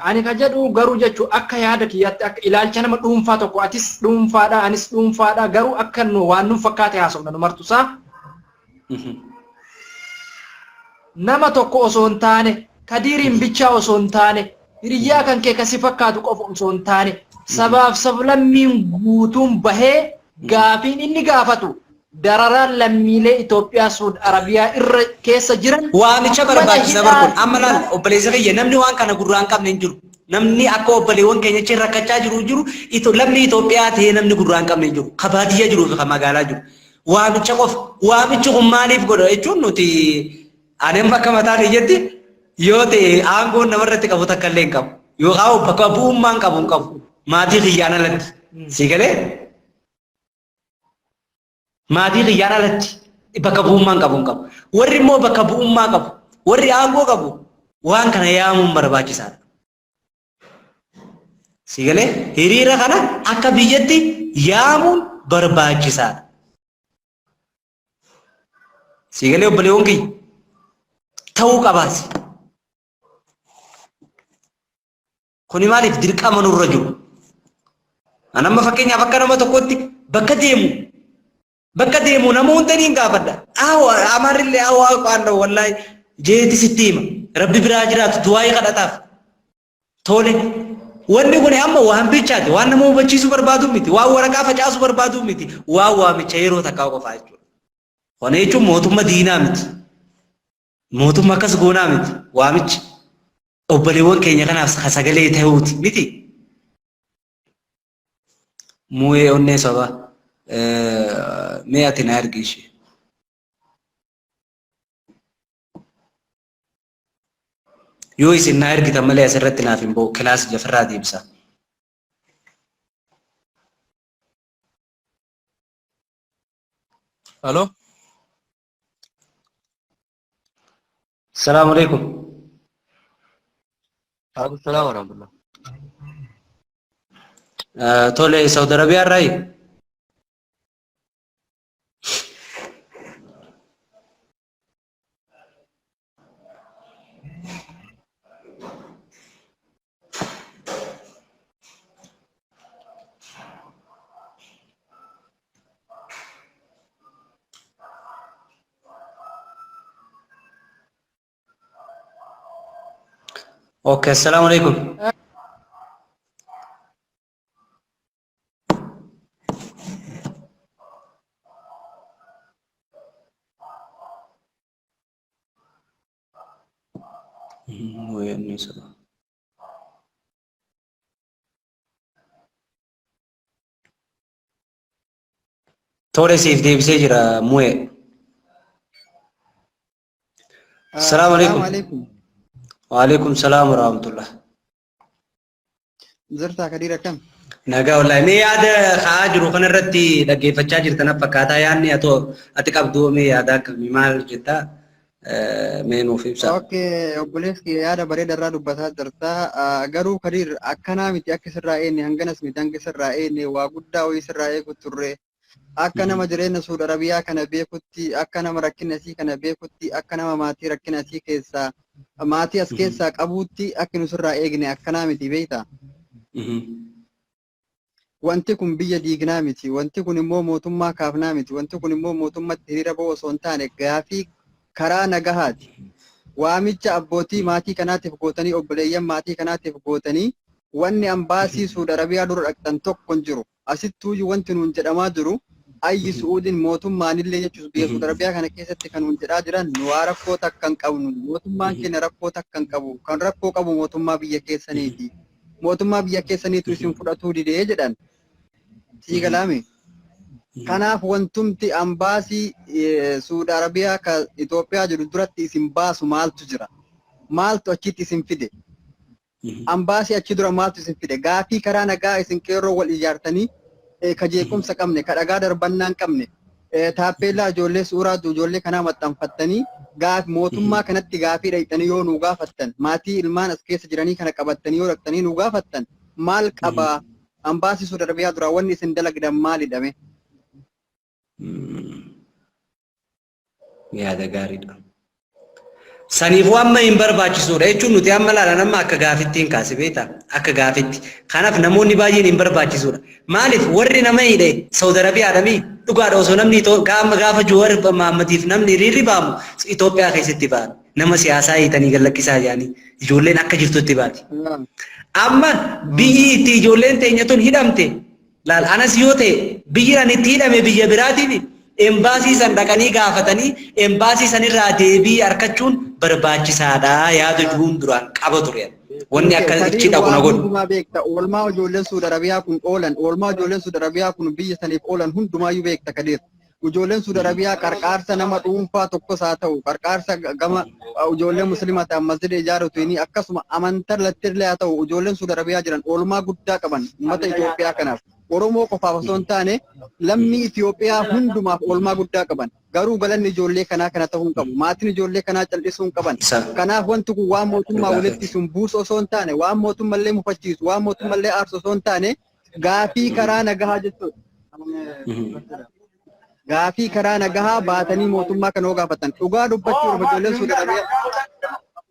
ani ka jedhu garuu jechuun akka yaada kiyyaatti akka ilaalcha nama dhuunfaa tokko atis dhuunfaadha anis dhuunfaadha garuu akka nu waan nu fakkaate haasofna nu martusaa nama tokko osoo hin taane kadiiriin bichaa osoo hin taane hiriyyaa kan kee kasi fakkaatu qofa osoo hin taane sabaaf sablammiin guutuun bahee gaafiin inni gaafatu dararaan lammiilee Itoophiyaa Suud Arabiyaa irra keessa jiran waamicha barbaachisa barkuun amma laal obboleessa kiyya namni waan kana gurraan qabne hin jiru namni akka obboleewwan keenya achi rakkachaa jiru lamni Itoophiyaa ta'ee namni gurraan qabne hin jiru kabaadiyyaa jiruu fi magaalaa jiru waamicha qofa waamichi kun maaliif godha jechuun nuti anem bakka mataa kiyyaatti yoo ta'e aangoon namarratti qabu takka illee hin qabu yookaan bakka bu'ummaan qabu hin qabu maatii kiyyaan alatti si galee maatii kiyyaan alatti bakka bu'ummaan qabu hin qabu warri immoo bakka bu'ummaa qabu warri aangoo qabu waan kana yaamuun barbaachisaadha. Si galee hiriira kana akka biyyatti yaamuun barbaachisaadha. Si galee obboleewwan kiyya ta'uu qabaasi. Kuni maaliif dirqama nurra jiru? Anamma fakkeenyaaf akka nama tokkotti bakka deemu nama hunda niin gaafadha. Amarillee awwaa qaanda wallahi jeeti sitti hima. Rabbi biraa jiraatu du'aayii kadhataaf. Tole. Wanni kun amma waan bichaati waan nama hubachiisuu barbaadu miti waan waraqaa facaasuu barbaadu miti waan waamicha yeroo takkaa qofaa jechuudha. Kana jechuun mootummaa diinaa miti. Mootummaa akkas goonaa miti waamichi. Obboleewwan keenya kanaaf sagalee ta'uuti miti. Mu'ee onnee saba mee ati na ergi ishee. Yoo isin na ergitan malee asirratti naaf hin ba'u kilaas jafarraa deebisa. Halo. Assalamu alaikum. Waalaikumsalam warahmatullah. Tole Saudi Arabia irraa Oke, assalamualaikum. Tole siif deebisee jira mu'e. Assalamualaikum. Waalaikumsalam warahmatullah. Jirtaa Kadiira kam? Nagaa wallahi mee yaada haa jiru kanarratti dhaggeeffachaa jirtan fakkaataa yaadni ati qabdu mee yaada akkamii maal jettaa mee nuuf ibsa. Okay, obboleessi yaada bareeda irraa dubbataa jirta. Garuu Kadiir akkanaa miti akka sirraa eenne hanganas miti hanga sirraa eenne waa guddaa wayii sirraa eegu turre. Akka nama jireenya Suud Arabiyaa kana beekutti, akka nama rakkina isii kana beekutti, akka nama maatii rakkina isii keessaa maatii as keessaa qabuutti akka nu sirraa eegne akkanaa miti beektaa. Wanti kun biyya diignaa miti. Wanti kun immoo mootummaa kaafnaa miti. Wanti kun immoo mootummaatti hiriira ba'uu osoo hin taane gaafii karaa nagahaati. Waamicha abbootii maatii kanaatiif gootanii obboleeyyan maatii kanaatiif gootanii wanni ambaasii Suud Arabiyaa dura dhaqxan tokko hin jiru. Asittuu wanti nuun jedhamaa jiru ayyi Suudiin mootummaanillee jechuun biyya Suud Arabiyaa kana keessatti kan nuun jedhaa jiran nu waa rakkoo takka hin qabnu. Mootummaan keenya rakkoo takka hin qabu. Kan rakkoo qabu mootummaa biyya keessaniiti. Mootummaa biyya keessaniitu isin fudhatuu didee jedhan. Sii galaame. Kanaaf wantumti ambaasii Suud Arabiyaa ka Itoophiyaa jiru duratti isin baasu maaltu jira? Maaltu achitti isin fide? Ambaasii achi dura maaltu isin fide? Gaafii karaa nagaa isin qeerroo wal ijaartanii ka jeequmsa qabne, ka dhagaa darbannaan qabne, taappeellaa ijoollee suuraa ijoollee kanaa maxxanfattanii mootummaa kanatti gaafii dhaqxanii yoo nu gaafattan, maatii ilmaan as keessa jiranii kana qabattanii yoo dhaqxanii nu gaafattan maal qabaa? Ambaasii Suud Arabiyaa dura wanni isin dalagdan maalidhame? Yaada gaariidha. Saniifuu amma hin barbaachisuudha jechuun nuti amma laala nama akka gaafittiin kaase beektaa akka gaafitti. Kanaaf namoonni baay'een hin barbaachisuudha. Maaliif warri nama hidhe Saudi Arabiyaadhamii dhugaadha osoo namni gaafa Joowar Mahaammadiif namni rirribaamu Itoophiyaa keessatti ba'an nama siyaasaa hiitanii gallakkisaa jiranii ijoolleen akka jirtutti baati. Amma biyyi itti ijoolleen teenya tun hidhamte laal anas yoo ta'e biyyi ani itti hidhame biyya biraatiin embaasii san dhaqanii gaafatanii embaasii sanirraa deebii argachuun barbaachisaadha yaada juun duraan qaba ture. Wanni akka ichi dhaqu na godhu. Oolmaa ijoolleen Saudi Arabiyaa kun oolan, oolmaa ijoolleen Saudi Arabiyaa kun biyya saniif oolan hundumaayyuu beekta Kadir. Ijoolleen Saudi Arabiyaa qarqaarsa nama dhuunfaa tokkos haa ta'u, qarqaarsa gama ijoollee musliimaa ta'an masjida ijaaratu akkasuma amantaa lattillee haa ta'u ijoolleen Saudi Arabiyaa jiran oolmaa guddaa qaban uummata Itoophiyaa kanaaf. Oromoo qofaaf osoo hin taane lammii Itoophiyaa hundumaaf oolmaa guddaa qaban. Garuu galanni ijoollee kanaa kana ta'uu hin qabu. Maatiin ijoollee kanaa callisuu hin qaban. Kanaaf wanti kun waan mootummaa walitti sun buusu osoo hin taane, waan mootummallee mufachiisu, waan mootummallee aarsu osoo hin taane gaafii karaa nagahaa jechuudha. Gaafii karaa nagahaa baatanii mootummaa kana gaafatan. Dhugaa dubbachuu ijoolleen Saudi Arabiyaa.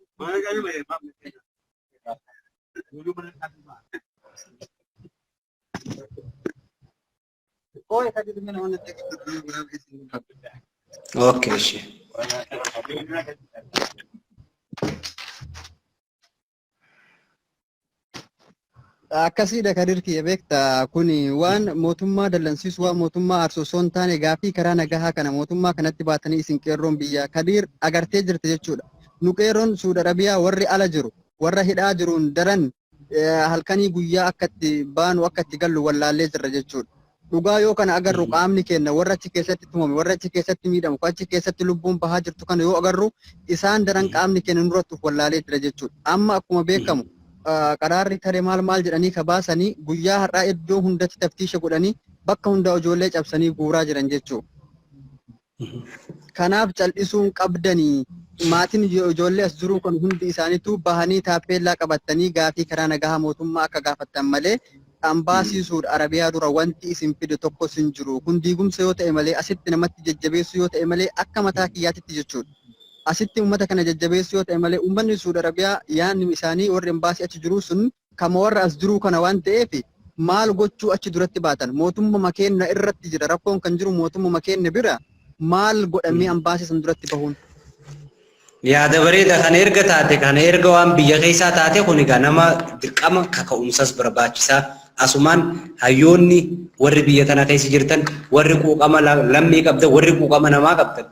Okay, shit. Akkasiidha Kadir kiyya beektaa kuni waan mootummaa dallansiisu waan mootummaa aarsu osoo hin taane gaafii karaa nagahaa kana mootummaa kanatti baatanii isin qeerroon biyya Kadir agartee jirti jechuudha. Nu qeerroon Saudi Arabiyaa warri ala jiru warra hidhaa jiruun daran halkanii guyyaa akkatti baanu akkatti gallu wallaallee jirra jechuudha. Dhugaa yoo kana agarru qaamni kenna warra achi keessatti tumame warra achi keessatti miidhamu achi keessatti lubbuun bahaa jirtu kana yoo agarru isaan daran qaamni kenna nurratti wallaalee jira jechuudha. Amma akkuma beekamu qaraarri taree maal jedhanii kabaasanii guyyaa har'aa iddoo hundatti taftiisha godhanii bakka hunda ijoollee cabsanii guuraa jiran jechuudha. Kanaaf cal'isuun qabdanii maatiin ijoollee as jiru kan hundi isaaniitu bahanii taappellaa qabatanii gaafii karaa nagahaa mootummaa akka gaafatan malee ambaasii Saudi Arabiyaa dura wanti isin fide tokkos hin jiru. Kun diigumsa yoo ta'e malee asitti namatti jajjabeessu yoo ta'e malee akka mataa kiyyaatitti jechuudha. Asitti uummata kana jajjabeessu yoo ta'e malee uummanni Saudi Arabiyaa yaanni isaanii warri ambaasii achi jiru sun kama warra as jiru kana waan ta'eef maal gochuu achi duratti baatan mootummaa keenya irratti jira rakkoon kan jiru mootummaa keenya bira maal godhamee ambaasii san duratti bahuun. Yaada bareeda kan erga taate kan erga waan biyya keessaa taate kun egaa nama dirqama kaka'umsas barbaachisaa asumaan hayyoonni warri biyya tana keessa jirtan warri quuqama lammii qabdan warri quuqama namaa qabdan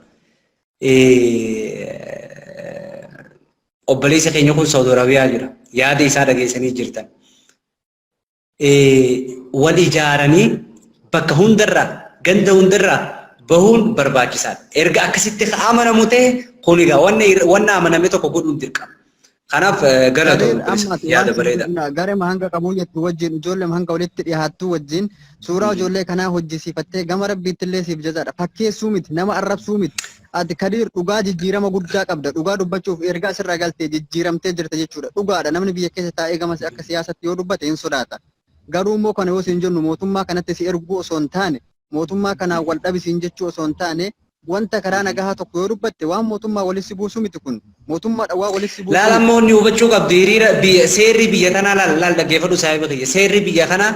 obboleessa keenya kun Saudi Arabiyaa jira yaada isaa dhageessanii jirtan wal ijaaranii bakka hundarraa ganda hundarraa bahuun barbaachisaadha. Erga akkasitti amanamu ta'e kun egaa wanna amaname tokko godhuun dirqama. Kanaaf galatoon yaada bareeda. Garee hanga qabuu jettu wajjin ijoollee hanga walitti dhiyaattu wajjin suuraa ijoollee kanaa hojjisiifattee gama rabbiitti illee siif jazaadha. Fakkeessuu miti nama arrabsuu miti. Ati Kadir dhugaa jijjiirama guddaa qabda. Dhugaa dubbachuuf ergaa sirraa galtee jijjiiramtee jirta jechuudha. Dhugaadha namni biyya keessa taa'ee gama akka siyaasatti yoo dubbate hin sodaata. Garuu immoo kana yoo siin jennu mootummaa kanatti si erguu osoo hin taane mootummaa kanaan wal dhabisiin jechuu osoo hin taane wanta karaa nagahaa tokko yoo dubbatte waan mootummaa walitti buusu miti kun mootummaa waa walitti buusu. Laalammoonni hubachuu qabdu hiriira seerri biyya kanaa laal dhaggeeffadhu saahiba kiyya seerri biyya kanaa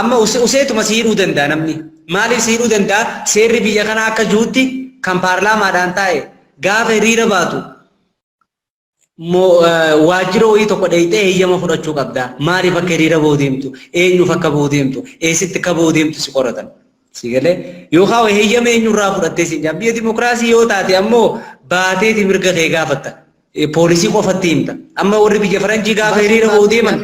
amma useetuma siidhuu danda'a namni maaliif siidhuu danda'a seerri biyya kanaa akka jirutti kan paarlaamaadhaan taa'e gaafa hiriira baatu waajjira wayii tokko dheeyxee heeyyama fudhachuu qabda maaliif akka hiriira ba'uu deemtu eenyuuf akka ba'uu deemtu eessitti akka ba'uu deemtu si qoratan. Sigale yookaan heeyyama eenyurraa fudhattee si jaa biyya dimokiraasii yoo taate ammoo baateeti mirga kee gaafatta poolisii qofatti himta amma warri biyya faranjii gaafa hiriira ba'uu deeman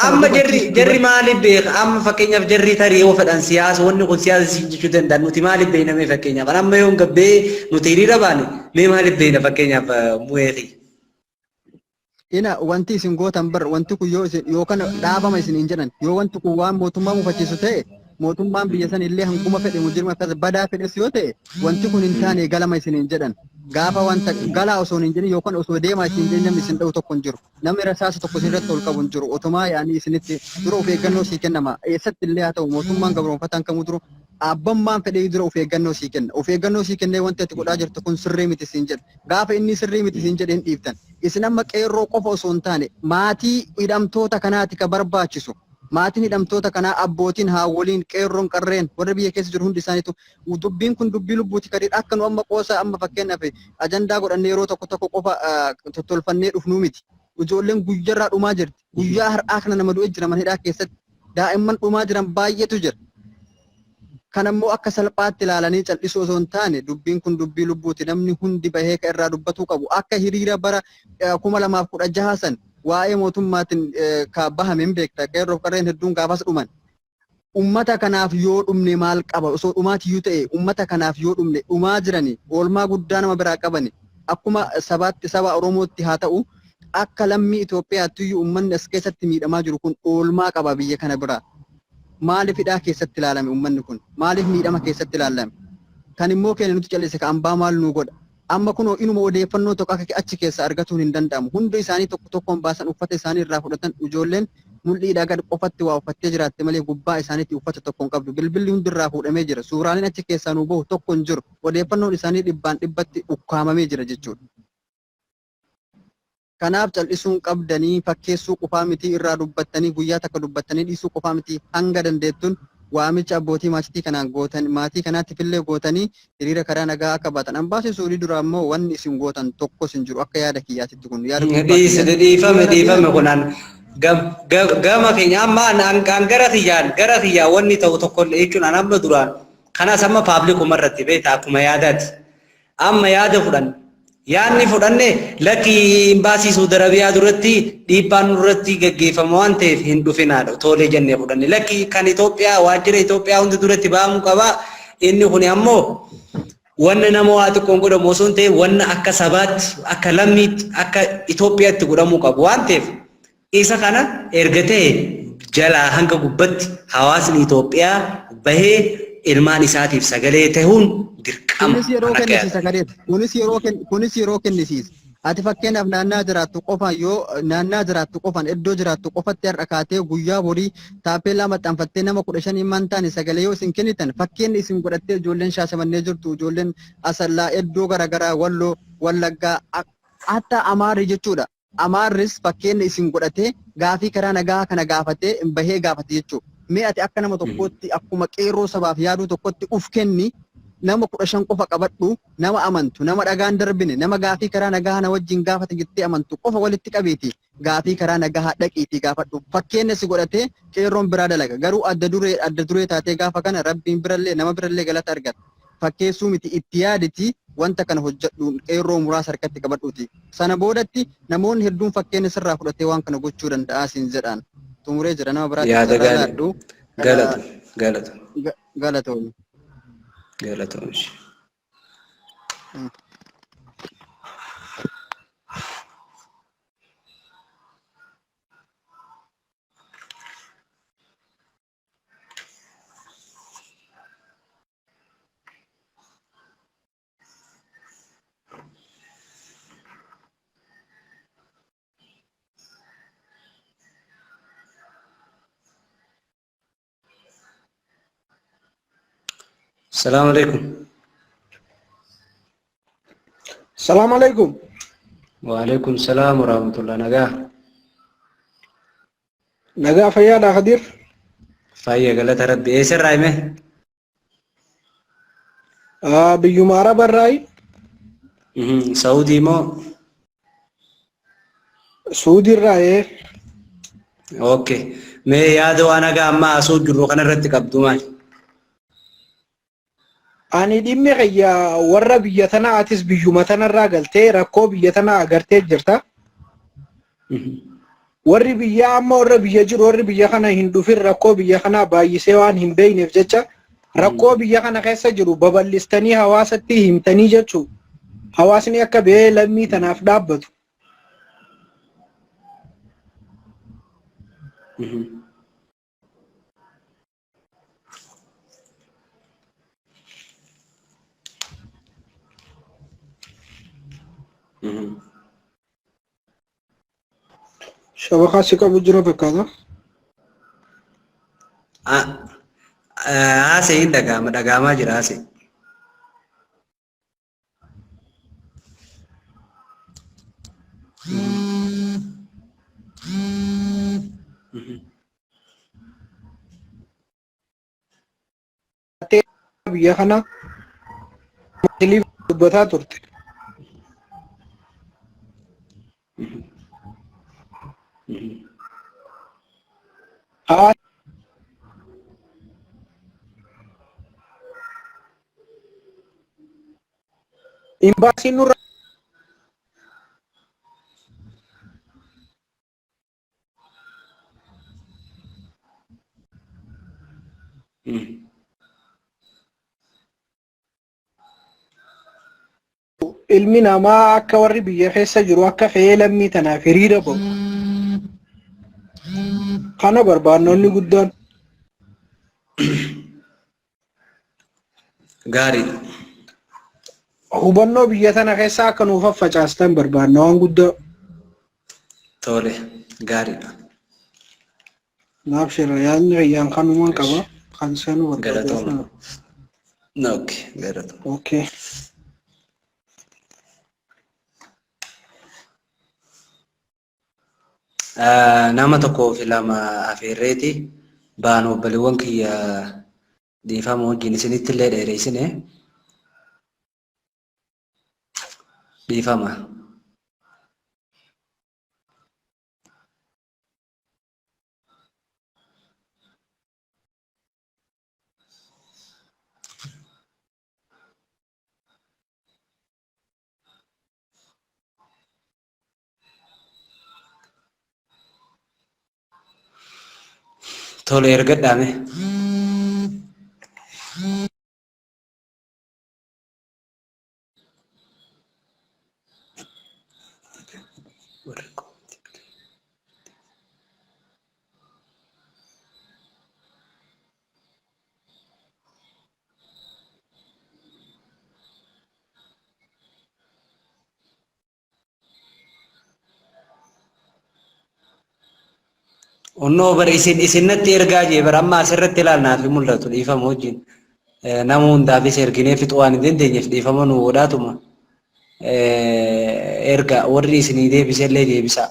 amma jarri maaliif beeka amma fakkeenyaaf jarri tarii yoo fedhan siyaasa wanni kun siyaasa si jechuu danda'an nuti maaliif beeknamee fakkeenyaaf amma yoo gabbee nuti hiriira baane mee maaliif beekna fakkeenyaaf mu'eetii. Ina wanti isin gootan bar wanti kun yoo kana dhaabama isin hin jedhan yoo wanti kun waan mootummaa mufachiisu ta'e mootummaan biyya san illee hanguma fedhe mujirma akkas badaa fedhes yoo ta'e wanti kun hin taane galama isin hin jedhan gaafa wanta galaa osoo hin jedhin yookaan osoo deemaa isin jedhan isin dha'u tokko hin jiru namni rasaasa tokko isin irratti ol qabu hin jiru otomaa yaanii isinitti dura of eeggannoo sii kennama eessatti illee haa ta'u mootummaan gabroonfataan kamuu duru abbammaan fedhee dura of eeggannoo sii kenna. Of eeggannoo sii kennee wanti ati godhaa jirtu kun sirrii miti siin jedha. Gaafa inni sirrii miti siin jedheen dhiiftan. Isin amma qeerroo qofa osoo hin taane maatii hidhamtoota kanaati ka barbaachisu. Maatiin hidhamtoota kanaa abbootiin haawwoliin qeerroon qarreen warra biyya keessa jiru hundi isaaniitu dubbiin kun dubbii lubbuuti kadhiidha. Akka nu amma qoosaa amma fakkeenyaaf ajandaa godhannee yeroo tokko tokko qofa tottolfannee dhufnuu miti. Ijoolleen guyyaarraa dhumaa jirti. Guyyaa har'aa kana nama du'e jira mana hidhaa keessatti. Daa'imman dhumaa jiran baay'eetu jira. Kanammoo akka salphaatti ilaalanii cal'isuu osoo hin taane dubbiin kun dubbii lubbuuti. Namni hundi bahee ka irraa dubbatuu qabu. Akka hiriira bara 2016 san waa'ee mootummaatiin ka bahame hin beekta. Qeerroof qarreen hedduun gaafas dhuman. Ummata kanaaf yoo dhumne maal qaba? Osoo dhumaatiyyuu ta'e ummata kanaaf yoo dhumne dhumaa jirani oolmaa guddaa nama biraa qabani. Akkuma sabaatti saba Oromootti haa ta'u akka lammii Itoophiyaattiyyuu uummanni as keessatti miidhamaa jiru kun oolmaa qaba biyya kana biraa. Maaliif hidhaa keessatti ilaalame uummanni kun? Maaliif miidhama keessatti ilaalame? Kan immoo keenya nuti cal'ise ka ambaa maal nu godha? Amma kunoo inuma odeeffannoo tokko akka achi keessa argatuun hin danda'amu. Hundi isaanii tokko tokkoon baasan uffata isaanii irraa fudhatan ijoolleen mul'iidhaa gad qofatti waa uffattee jiraatte malee gubbaa isaaniitti uffata tokko hin qabdu. Bilbilli hundi irraa fuudhamee jira. Suuraaleen achi keessaa nu bahu tokko hin jiru. Odeeffannoon isaanii dhibbaan dhibbatti ukkaamamee jira jechuudha. Kanaaf cal'isuun qabdanii fakkeessuu qofaa miti irraa dubbattanii guyyaa takka dubbattanii dhiisuu qofaa miti hanga dandeettuun waamicha abbootii maatii kanaan gootan maatii kanaatiif illee gootanii hiriira karaa nagaa akka baatan ambaasii suurii dura ammoo wanni isin gootan tokkos hin jiru akka yaada kiyyaatitti kun yaada dhiifame kunaan gama keenya amma an gara tiyyaan wanni ta'u tokko jechuun an amma duraan kanas amma paabliikuma irratti beekta akkuma yaadaati amma yaada fudhan yaanni fudhanne lakki imbaasii Saudi Arabiyaa duratti dhiibbaan nurratti gaggeeffama waan ta'eef hin dhufinaadha tolee jennee fudhanne lakki kan Itoophiyaa waajjira Itoophiyaa hundi duratti ba'amuu qaba inni kun ammoo wanna nama waa xiqqoon godhamu osoo hin ta'e wanna akka sabaatti akka lammiitti akka Itoophiyaatti godhamuu qabu waan ta'eef isa kana erga ta'e jalaa hanga gubbatti hawaasni Itoophiyaa bahee ilmaan isaatiif sagalee ta'uun dirqama. Kunis yeroo kennisiisa. Ati fakkeenyaaf naannaa jiraattu qofaan yoo naannaa jiraattu qofaan iddoo jiraattu qofatti har'a kaatee guyyaa borii taappellaa maxxanfattee nama 15 hin taane sagalee yoo isin kennitan fakkeenyi isin godhattee ijoolleen Shaashamannee jirtu ijoolleen Asallaa iddoo garaagaraa Walloo Wallaggaa hatta Amaarri jechuudha. Amaarris fakkeenyi isin godhatee gaafii karaa nagaa kana gaafatee bahee gaafate jechuudha. Mee ati akka nama tokkotti akkuma qeerroo sabaaf yaaduu tokkotti uf kenni nama 15 qofa qabadhu nama amantu nama dhagaan darbine nama gaafii karaa nagaa na wajjin gaafate jettee amantu qofa walitti qabeeti gaafii karaa nagaa dhaqiitii gaafadhu fakkeenya si godhatee qeerroon biraa dalaga garuu adda duree taatee gaafa kana rabbiin birallee nama birallee galata argata fakkeessuu miti itti yaaditi wanta kana hojjedhu qeerroo muraasa harkatti qabadhuuti sana boodatti namoonni hedduun fakkeenya sirraa fudhatee waan kana gochuu danda'a siin jedhaan tumuree jira nama biraatti yaada galatoomii. السلام عليكم. السلام عليكم. وعليكم السلام ورحمة الله. نجا فيا خدير. فيا قالت ربي ايش الرايمه؟ بيومارا براي. سعودي مو. سعودي الراي. اوكي. مي يادو انا قاما اسود جرو خنا رتك عبدو ماي. Ani dhimmi qayyaa warra biyya tanaa atis biyyuma tanarraa galtee rakkoo biyya tanaa agartee jirta. Warri biyya amma warra biyya jiru warri biyya kana hin dhufin rakkoo biyya kanaa baay'isee waan hin beekneef jecha rakkoo biyya kana keessa jiru babal'istanii hawaasatti himtanii jechuu hawaasni akka ba'ee lammii tanaaf dhaabbatu. Shabaka si qabu jira fakkaata. Haasa'in dhagaamaa jira haasa'e. biyya kana maaliif dubbataa turte? Imbaasiin nurra ilmi namaa akka warri biyya keessa jiru akka fe'ee lammii tanaaf hiriira ba'u. Kana barbaannonni guddaan. Gaarii. Hubannoo biyya tana keessa akka nuuf facaastan barbaanna waan guddaa. Tole gaariidha. Naaf shira yaadni fayyaan kanumaan qaba. Kan sanuu Galatooma. Okay, galatooma. Okay. Nama tokkoo fi lama afeerreeti baan obboleewwan kiyya dhiifama wajjin isinitti illee dheereessine dhiifama. Tole ergadhaame. Onnoo bara isinatti ergaa jee bara amma asirratti ilaalnaaf mul'atu dhiifama wajjin nama hundaafis erginee fixuu waan hin dandeenyeef dhiifama nu godhaatuma erga warri isinii deebisellee deebisaa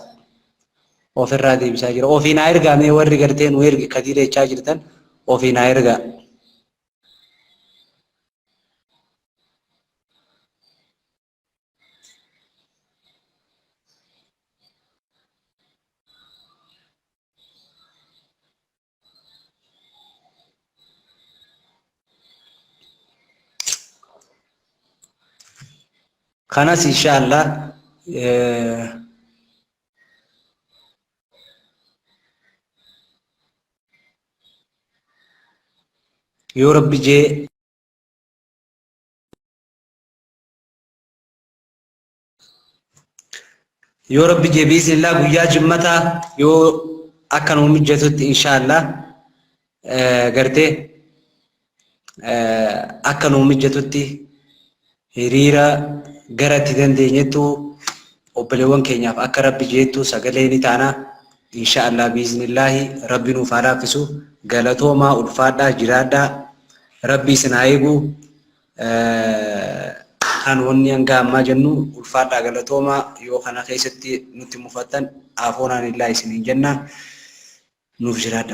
ofirraa deebisaa jira ofiin haa ergaamee warri gartee nu ergi katiira jechaa jirtan ofiin haa ergaa. Kanas inshaallah yoo rabbi jee biiznillah guyyaa jimmataa yoo akka nu mijjatutti inshaallah gartee akka nu mijjatutti hiriira gara itti dandeenyettu obboleewwan keenyaaf akka rabbi jeettu sagalee ni taana inshaallah biiznillaahi rabbi nuuf haa laaffisu galatoomaa ulfaadhaa jiraadhaa rabbi isin haa eegu kan wanni hanga ammaa jennu ulfaadhaa galatoomaa yoo kana keessatti nutti mufattan afoonaan illaa isiniin jennaan nuuf jiraadha.